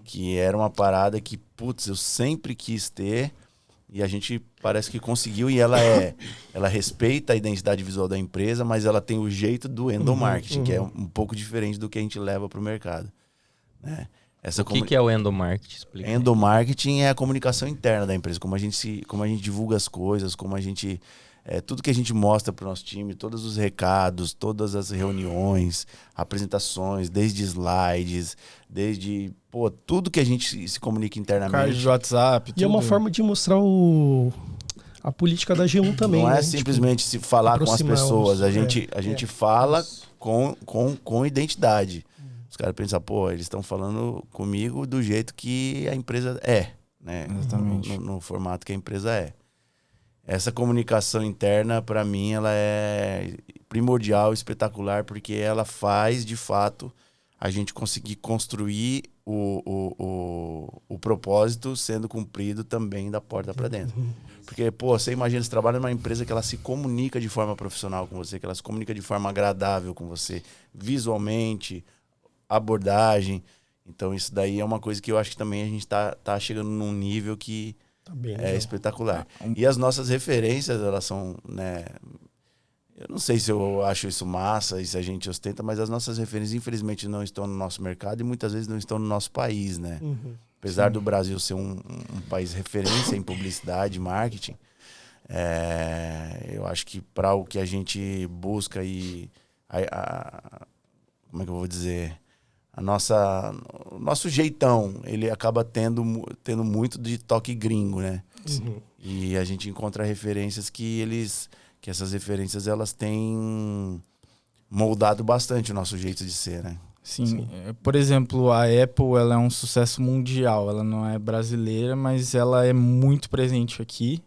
Speaker 1: que era uma parada que, putz, eu sempre quis ter, e a gente parece que conseguiu, e ela respeita a identidade visual da empresa, mas ela tem o jeito do endomarketing, que é um pouco diferente do que a gente leva para o mercado, né?
Speaker 2: O que é o endomarketing? Explica.
Speaker 1: Endomarketing é a comunicação interna da empresa, como a gente divulga as coisas, como a gente... tudo que a gente mostra para o nosso time, todos os recados, todas as reuniões, apresentações, desde slides, desde... tudo que a gente se comunica internamente.
Speaker 4: Card de WhatsApp, tudo.
Speaker 6: E é uma forma de mostrar a política da G1 também,
Speaker 1: Não é
Speaker 6: né?
Speaker 1: simplesmente se falar com as
Speaker 6: aproximar
Speaker 1: pessoas, a
Speaker 6: os-
Speaker 1: gente fala com identidade. Os caras pensam, eles estão falando comigo do jeito que a empresa é, né?
Speaker 4: Exatamente.
Speaker 1: No formato que a empresa é. Essa comunicação interna, para mim, ela é primordial, espetacular, porque ela faz, de fato, a gente conseguir construir o propósito sendo cumprido também da porta para dentro. Porque, você imagina, você trabalha numa empresa que ela se comunica de forma profissional com você, que ela se comunica de forma agradável com você, visualmente, abordagem. Então, isso daí é uma coisa que eu acho que também a gente tá chegando num nível que
Speaker 6: Tá bem,
Speaker 1: é
Speaker 6: legal.
Speaker 1: espetacular. E as nossas referências, elas são, né... Eu não sei se eu acho isso massa e se a gente ostenta, mas as nossas referências, infelizmente, não estão no nosso mercado e muitas vezes não estão no nosso país, né? Apesar do Brasil ser um país referência em publicidade, marketing, eu acho que para o que a gente busca e... como é que eu vou dizer? O nosso jeitão, ele acaba tendo muito de toque gringo, né? E a gente encontra referências que essas referências, elas têm moldado bastante o nosso jeito de ser, né?
Speaker 4: Sim. Por exemplo, a Apple, ela é um sucesso mundial. Ela não é brasileira, mas ela é muito presente aqui.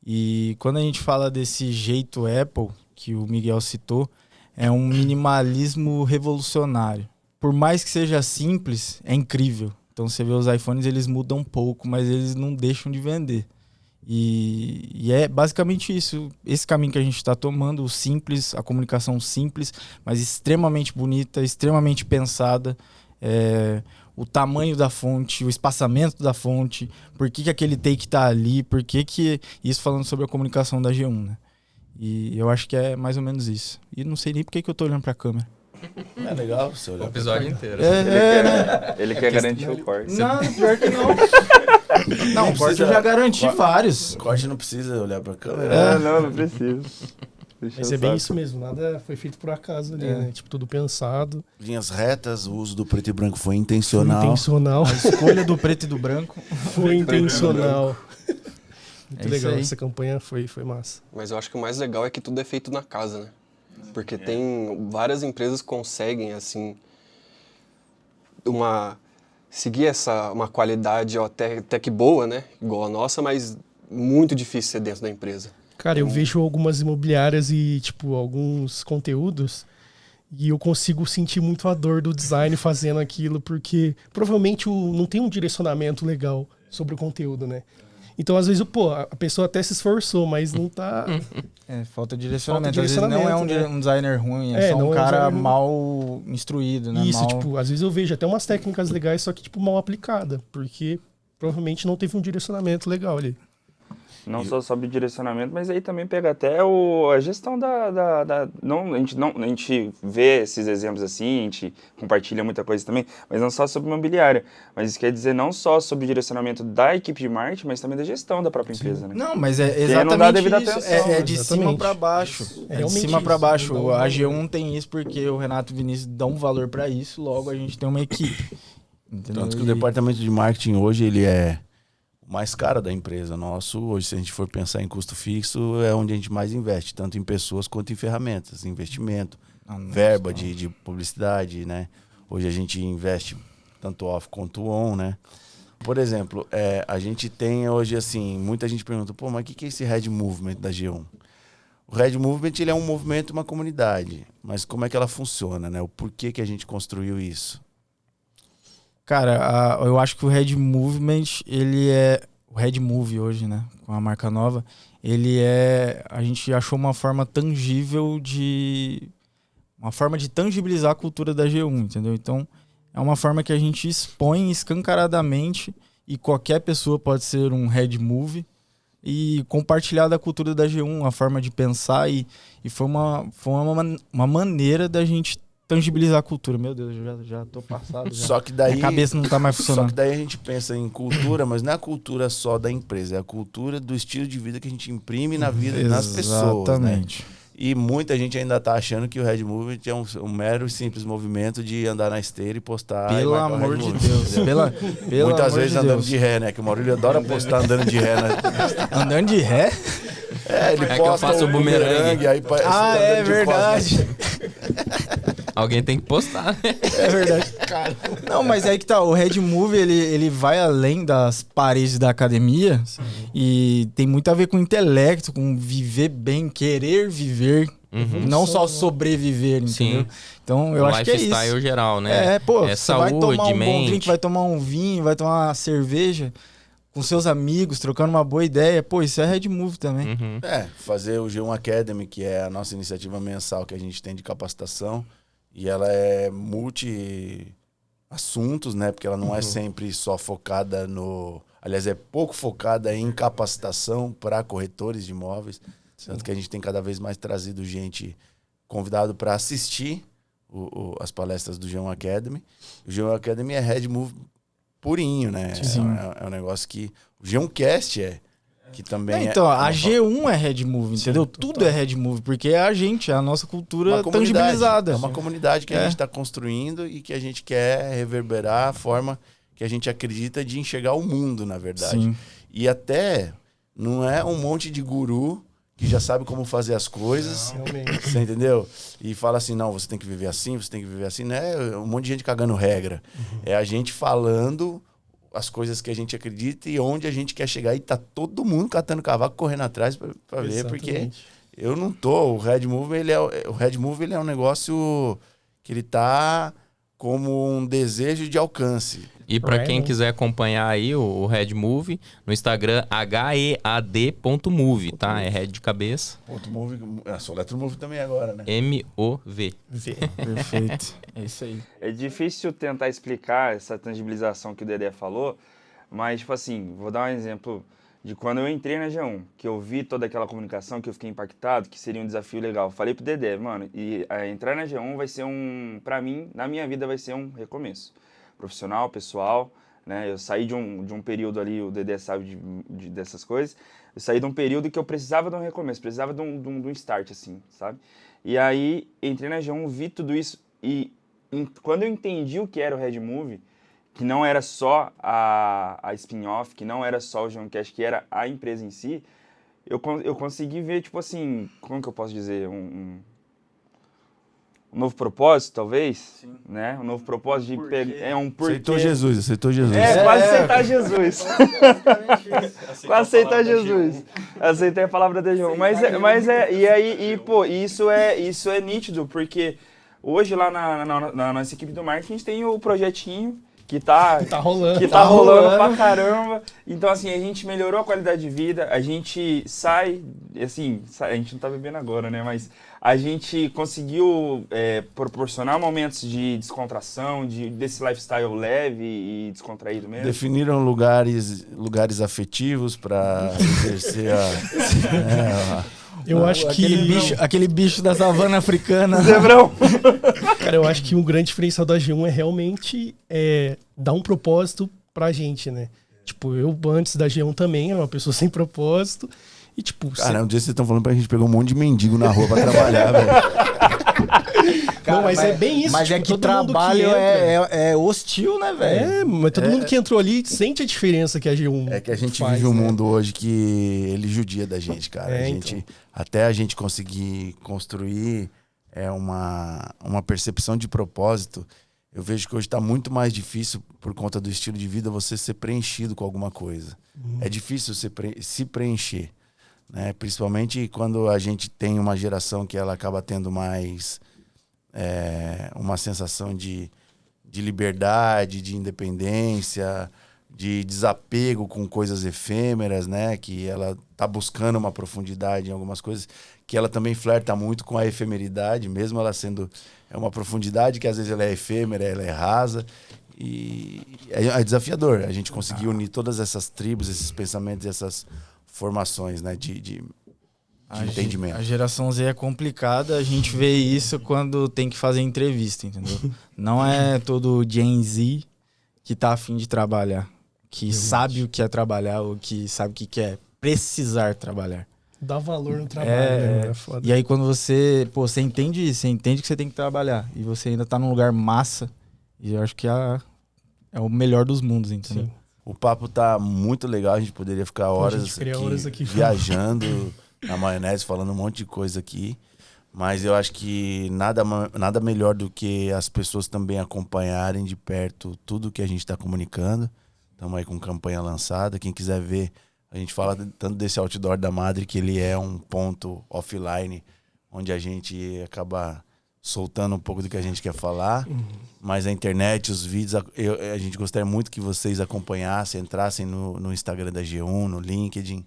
Speaker 4: E quando a gente fala desse jeito Apple, que o Miguel citou, é um minimalismo revolucionário. Por mais que seja simples, é incrível. Então você vê os iPhones, eles mudam um pouco, mas eles não deixam de vender. E é basicamente isso, esse caminho que a gente está tomando, o simples, a comunicação simples, mas extremamente bonita, extremamente pensada, o tamanho da fonte, o espaçamento da fonte, por que aquele take está ali, por que isso falando sobre a comunicação da G1, né? E eu acho que é mais ou menos isso. E não sei nem por que eu tô olhando para a câmera.
Speaker 1: É legal você
Speaker 2: O
Speaker 1: olhar.
Speaker 2: episódio inteiro.
Speaker 5: Ele quer garantir o corte.
Speaker 4: Não, pior que não. Não, o corte eu já garanti vários.
Speaker 1: Corte não precisa olhar pra câmera.
Speaker 5: Não precisa. Deixa
Speaker 6: Mas
Speaker 5: eu
Speaker 6: é bem
Speaker 5: só-
Speaker 6: isso mesmo, nada foi feito por acaso ali, né? Tipo, tudo pensado,
Speaker 1: Linhas retas, o uso do preto e branco foi intencional.
Speaker 6: intencional.
Speaker 4: A escolha do preto e do branco.
Speaker 6: Foi intencional. Muito
Speaker 4: É isso
Speaker 6: legal,
Speaker 4: aí.
Speaker 6: essa campanha foi massa.
Speaker 3: Mas eu acho que o mais legal é que tudo é feito na casa, né? Porque tem várias empresas que conseguem, assim, seguir uma qualidade até que boa, né? Igual a nossa, mas muito difícil ser dentro da empresa.
Speaker 6: Cara, eu vejo algumas imobiliárias e, tipo, alguns conteúdos e eu consigo sentir muito a dor do design fazendo aquilo, porque provavelmente não tem um direcionamento legal sobre o conteúdo, né? Então, às vezes, a pessoa até se esforçou, mas não tá...
Speaker 4: Falta direcionamento.
Speaker 6: Falta
Speaker 4: Às vezes não é
Speaker 6: direcionamento,
Speaker 4: um designer ruim, é só
Speaker 6: não
Speaker 4: um
Speaker 6: é um
Speaker 4: cara
Speaker 6: designer ruim.
Speaker 4: mal instruído, né?
Speaker 6: Isso,
Speaker 4: mal...
Speaker 6: tipo, às vezes eu vejo até umas técnicas legais, só que, tipo, mal aplicada, porque provavelmente não teve um direcionamento legal ali.
Speaker 5: Não só sobre o direcionamento, mas aí também pega até a gestão a gente vê esses exemplos assim, a gente compartilha muita coisa também, mas não só sobre imobiliária. Mas isso quer dizer não só sobre o direcionamento da equipe de marketing, mas também da gestão da própria empresa, né?
Speaker 4: Não, mas é
Speaker 5: não dá
Speaker 4: exatamente
Speaker 5: devida
Speaker 4: isso.
Speaker 5: atenção,
Speaker 4: É de cima
Speaker 6: exatamente.
Speaker 4: para baixo. É de
Speaker 6: Realmente
Speaker 4: cima para
Speaker 6: isso.
Speaker 4: baixo.
Speaker 6: Não dá um
Speaker 4: A
Speaker 6: valor.
Speaker 4: G1 tem isso porque o Renato e o Vinícius dão valor para isso, logo a gente tem uma equipe. Entendeu?
Speaker 1: Tanto que o
Speaker 4: E-
Speaker 1: departamento de marketing hoje, ele é o mais caro da empresa nosso. Hoje, se a gente for pensar em custo fixo, é onde a gente mais investe, tanto em pessoas quanto em ferramentas, investimento, verba de publicidade, né? Hoje a gente investe tanto off quanto on, né? Por exemplo, a gente tem hoje, assim, muita gente pergunta, pô, mas o que é esse Red Movement da G1? O Red Movement, ele é um movimento, uma comunidade, mas como é que ela funciona, né? O porquê que a gente construiu isso?
Speaker 4: Cara, eu acho que o Red Movement, ele é... O Red Move hoje, né? Com a marca nova, ele é... A gente achou uma forma tangível de... Uma forma de tangibilizar a cultura da G1, entendeu? Então, é uma forma que a gente expõe escancaradamente e qualquer pessoa pode ser um Red Move e compartilhar da cultura da G1, a forma de pensar e foi uma maneira da gente tangibilizar a cultura. Meu Deus, eu já tô passado. Já.
Speaker 1: Só que daí,
Speaker 4: Minha cabeça não tá mais
Speaker 1: só
Speaker 4: funcionando.
Speaker 1: que daí a gente pensa em cultura, mas não é a cultura só da empresa, é a cultura do estilo de vida que a gente imprime na vida das pessoas, né?
Speaker 4: Exatamente.
Speaker 1: E muita gente ainda tá achando que o Red Movement é um mero e simples movimento de andar na esteira e postar.
Speaker 4: Pelo
Speaker 1: e marcar o Red
Speaker 4: amor de
Speaker 1: Movement,
Speaker 4: Deus.
Speaker 1: entendeu?
Speaker 4: Pelo
Speaker 1: Muitas
Speaker 4: amor
Speaker 1: vezes
Speaker 4: de
Speaker 1: andando
Speaker 4: Deus.
Speaker 1: de ré, né? Que o Maurílio adora postar andando de ré, né?
Speaker 4: Andando de ré?
Speaker 1: Ele
Speaker 2: É que eu
Speaker 1: posta
Speaker 2: faço o bumerangue.
Speaker 1: aí parece que tá andando
Speaker 4: É
Speaker 1: de
Speaker 4: verdade.
Speaker 2: Alguém tem que postar, né?
Speaker 4: É verdade. Não, mas aí que tá, o Red Move, ele vai além das paredes da academia e tem muito a ver com intelecto, com viver bem, querer viver, não só sobreviver, entendeu?
Speaker 2: Sim.
Speaker 4: Então, eu acho que é isso.
Speaker 2: Lifestyle geral, né?
Speaker 4: Pô,
Speaker 2: É
Speaker 4: você vai
Speaker 2: saúde,
Speaker 4: tomar um bom
Speaker 2: mente.
Speaker 4: drink, vai tomar um vinho, vai tomar uma cerveja com seus amigos, trocando uma boa ideia. Pô, isso é Red Move também.
Speaker 2: Uhum.
Speaker 1: Fazer o G1 Academy, que é a nossa iniciativa mensal que a gente tem de capacitação, e ela é multi-assuntos, né? Porque ela não é sempre só focada no... Aliás, é pouco focada em capacitação para corretores de imóveis. Tanto que a gente tem cada vez mais trazido gente convidado para assistir as palestras do G1 Academy. O G1 Academy é Red Move purinho, né? É um negócio que... O G1 Cast que também
Speaker 4: então,
Speaker 1: é
Speaker 4: a G1 é Red Move, entendeu? Tudo é Red Move, porque é a gente, é a nossa cultura tangibilizada.
Speaker 1: É uma comunidade que a gente está construindo e que a gente quer reverberar a forma que a gente acredita de enxergar o mundo, na verdade.
Speaker 4: Sim.
Speaker 1: E até não é um monte de guru que já sabe como fazer as coisas, você entendeu? E fala assim, não, você tem que viver assim, você tem que viver assim, né? Um monte de gente cagando regra. É a gente falando as coisas que a gente acredita e onde a gente quer chegar, e tá todo mundo catando cavaco, correndo atrás pra ver, porque eu não tô. O Red Move, ele é um negócio que ele tá como um desejo de alcance.
Speaker 2: E pra quem quiser acompanhar aí o Red Move, no Instagram, head.move, tá? É Red de cabeça.
Speaker 1: Ponto move, só letra move também agora, né?
Speaker 2: M-O-V.
Speaker 4: Perfeito. É isso aí.
Speaker 5: É difícil tentar explicar essa tangibilização que o Dedé falou, mas, tipo assim, vou dar um exemplo de quando eu entrei na G1, que eu vi toda aquela comunicação, que eu fiquei impactado, que seria um desafio legal. Falei pro Dedé, mano, entrar na G1 vai ser pra mim, na minha vida, vai ser um recomeço. Profissional, pessoal, né? Eu saí de um período ali, o Dedé sabe dessas coisas, eu saí de um período que eu precisava de um recomeço, precisava de um start, assim, sabe? E aí, entrei na G1, vi tudo isso, e quando eu entendi o que era o Red Move, que não era só a spin-off, que não era só o G1 Cash, que era a empresa em si, eu consegui ver, tipo assim, como que eu posso dizer, um novo propósito, talvez, sim, né? Um novo propósito de pegar... um porquê.
Speaker 1: Aceitou Jesus.
Speaker 5: Quase aceitar Jesus. Quase aceitar Jesus. Aceitei a palavra de João. Isso é nítido, porque hoje lá na nossa equipe do marketing a gente tem o projetinho que tá
Speaker 6: rolando.
Speaker 5: Que tá rolando pra caramba. Então, assim, a gente melhorou a qualidade de vida, a gente sai, assim, a gente não tá bebendo agora, né? Mas a gente conseguiu proporcionar momentos de descontração, desse lifestyle leve e descontraído mesmo.
Speaker 1: Definiram lugares afetivos para exercer
Speaker 6: Eu acho que...
Speaker 4: Aquele bicho da savana africana.
Speaker 5: Zebrão!
Speaker 6: Cara, eu acho que um grande diferencial da G1 é realmente dar um propósito pra gente, né? Tipo, eu antes da G1 também era uma pessoa sem propósito. E tipo...
Speaker 1: Cara, um dia vocês estão falando pra gente pegar um monte de mendigo na rua pra trabalhar, velho.
Speaker 6: Não, mas é bem isso.
Speaker 4: Mas
Speaker 6: tipo,
Speaker 4: é que
Speaker 6: todo mundo
Speaker 4: trabalho
Speaker 6: que entra-
Speaker 4: é hostil, né, velho?
Speaker 6: mas todo mundo que entrou ali sente a diferença que a G1
Speaker 1: É que a gente
Speaker 6: faz,
Speaker 1: vive um
Speaker 6: né?
Speaker 1: mundo hoje que ele judia da gente, cara. Até a gente conseguir construir uma percepção de propósito, eu vejo que hoje está muito mais difícil, por conta do estilo de vida, você ser preenchido com alguma coisa. É difícil se preencher, né? Principalmente quando a gente tem uma geração que ela acaba tendo mais uma sensação de liberdade, de independência, de desapego com coisas efêmeras, né? Que ela tá buscando uma profundidade em algumas coisas, que ela também flerta muito com a efemeridade, mesmo ela sendo uma profundidade que às vezes ela é efêmera, ela é rasa. E é desafiador a gente conseguir unir todas essas tribos, esses pensamentos, essas formações, né? De entendimento.
Speaker 4: A geração Z é complicada, a gente vê isso quando tem que fazer entrevista, entendeu? Não é todo Gen Z que tá afim de trabalhar, que sabe o que é trabalhar, ou que sabe o que é precisar trabalhar.
Speaker 6: Dá valor no trabalho, né? É foda.
Speaker 4: E aí quando você entende isso, você entende que você tem que trabalhar, e você ainda tá num lugar massa, e eu acho que é o melhor dos mundos, entendeu?
Speaker 6: Sim.
Speaker 1: O papo tá muito legal, a gente poderia ficar horas aqui viajando na maionese, falando um monte de coisa aqui. Mas eu acho que nada melhor do que as pessoas também acompanharem de perto tudo que a gente está comunicando. Estamos aí com campanha lançada. Quem quiser ver, a gente fala tanto desse outdoor da Madre, que ele é um ponto offline, onde a gente acaba soltando um pouco do que a gente quer falar. Mas a internet, os vídeos, a gente gostaria muito que vocês acompanhassem, entrassem no Instagram da G1, no LinkedIn,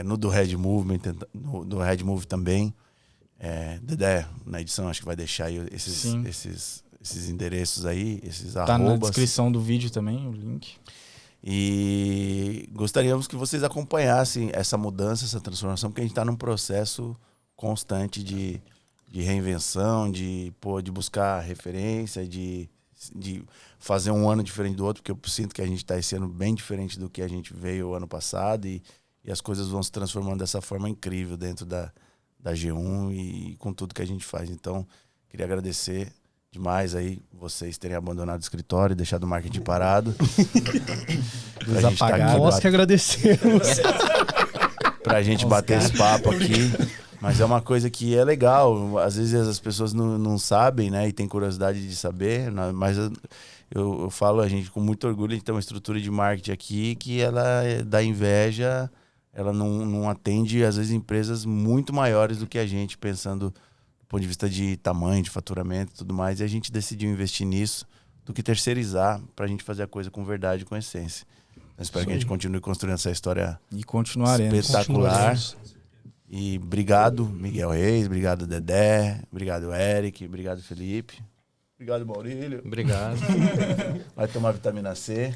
Speaker 1: no do Red Movement, do Red Move também. Dedé, na edição, acho que vai deixar aí esses endereços aí, esses
Speaker 4: tá
Speaker 1: arrobas.
Speaker 4: Na descrição do vídeo também, o link.
Speaker 1: E gostaríamos que vocês acompanhassem essa mudança, essa transformação, porque a gente está num processo constante de reinvenção, de buscar referência, de fazer um ano diferente do outro, porque eu sinto que a gente está esse ano bem diferente do que a gente veio o ano passado, e as coisas vão se transformando dessa forma incrível dentro da G1 e com tudo que a gente faz. Então, queria agradecer demais aí vocês terem abandonado o escritório e deixado o marketing parado.
Speaker 6: Nós que agradecemos.
Speaker 1: Pra gente bater esse papo aqui. Mas é uma coisa que é legal. Às vezes as pessoas não sabem, né? E tem curiosidade de saber. Mas eu falo, a gente com muito orgulho, a gente tem uma estrutura de marketing aqui que ela dá inveja. Ela não atende, às vezes, empresas muito maiores do que a gente, pensando do ponto de vista de tamanho, de faturamento e tudo mais. E a gente decidiu investir nisso do que terceirizar para a gente fazer a coisa com verdade e com essência. Eu espero que a gente continue construindo essa história espetacular. E obrigado, Miguel Reis, obrigado, Dedé, obrigado, Eric, obrigado, Felipe. Obrigado, Maurílio.
Speaker 2: Obrigado.
Speaker 1: Vai tomar vitamina C.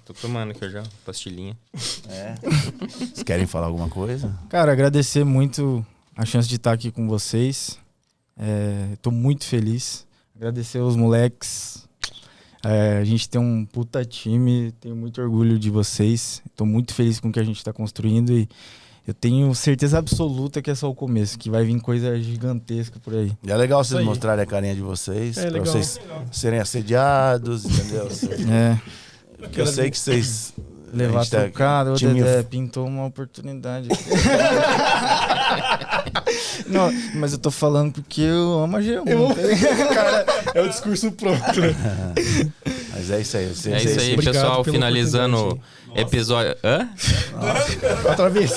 Speaker 2: Tô tomando aqui já, pastilhinha.
Speaker 1: Vocês querem falar alguma coisa?
Speaker 4: Cara, agradecer muito a chance de estar aqui com vocês. Tô muito feliz. Agradecer aos moleques. A gente tem um puta time, tenho muito orgulho de vocês. Tô muito feliz com o que a gente tá construindo e eu tenho certeza absoluta que é só o começo, que vai vir coisa gigantesca por aí.
Speaker 1: E é legal vocês mostrarem a carinha de vocês, pra vocês serem assediados, entendeu? Porque eu sei que vocês...
Speaker 4: Levar trocado, o Dedé pintou uma oportunidade. Não, mas eu tô falando porque eu amo a G1.
Speaker 6: Cara, é o discurso pronto.
Speaker 1: Mas Mas é isso aí.
Speaker 2: É isso aí,
Speaker 6: Obrigado
Speaker 2: pessoal.
Speaker 6: pela
Speaker 2: Finalizando
Speaker 6: oportunidade.
Speaker 2: episódio. Hã?
Speaker 6: Outra vez.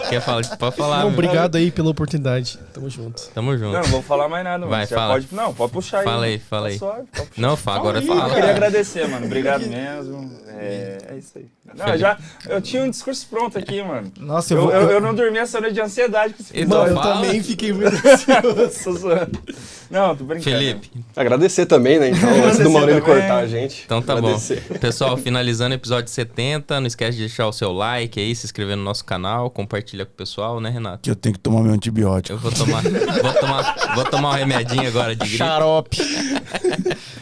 Speaker 2: Quer falar? Pode falar.
Speaker 6: Não,
Speaker 2: meu.
Speaker 6: obrigado aí pela oportunidade. Tamo junto.
Speaker 2: Tamo junto.
Speaker 5: Não vou falar mais nada, mano.
Speaker 2: Vai,
Speaker 5: Você
Speaker 2: fala.
Speaker 5: Pode, não, pode puxar aí.
Speaker 2: Fala aí,
Speaker 5: mano.
Speaker 2: fala
Speaker 5: Tá
Speaker 2: aí.
Speaker 5: suave, pode puxar.
Speaker 2: Não, agora
Speaker 5: Eu
Speaker 2: fala.
Speaker 5: queria agradecer, mano. Obrigado mesmo. É isso aí. Não, eu tinha um discurso pronto aqui, mano.
Speaker 4: Nossa,
Speaker 5: Eu não dormi essa noite de ansiedade com esse
Speaker 2: Então
Speaker 6: Mano, eu
Speaker 2: fala.
Speaker 6: também fiquei muito ansioso.
Speaker 5: Tô zoando. Não, tô brincando.
Speaker 2: Felipe.
Speaker 3: Agradecer também, né? Então, antes do Maurílio
Speaker 5: também.
Speaker 3: cortar a gente.
Speaker 2: Então tá
Speaker 3: agradecer.
Speaker 2: bom. Pessoal, finalizando o episódio 70, não esquece de deixar o seu like aí, se inscrever no nosso canal, compartilha com o pessoal, né, Renato?
Speaker 1: Que eu tenho que tomar meu antibiótico.
Speaker 2: Eu vou tomar um remedinho agora de gripe.
Speaker 4: Xarope.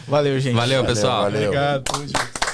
Speaker 4: Valeu, gente.
Speaker 2: Valeu, pessoal.
Speaker 1: Valeu.
Speaker 6: Obrigado. Tamo junto.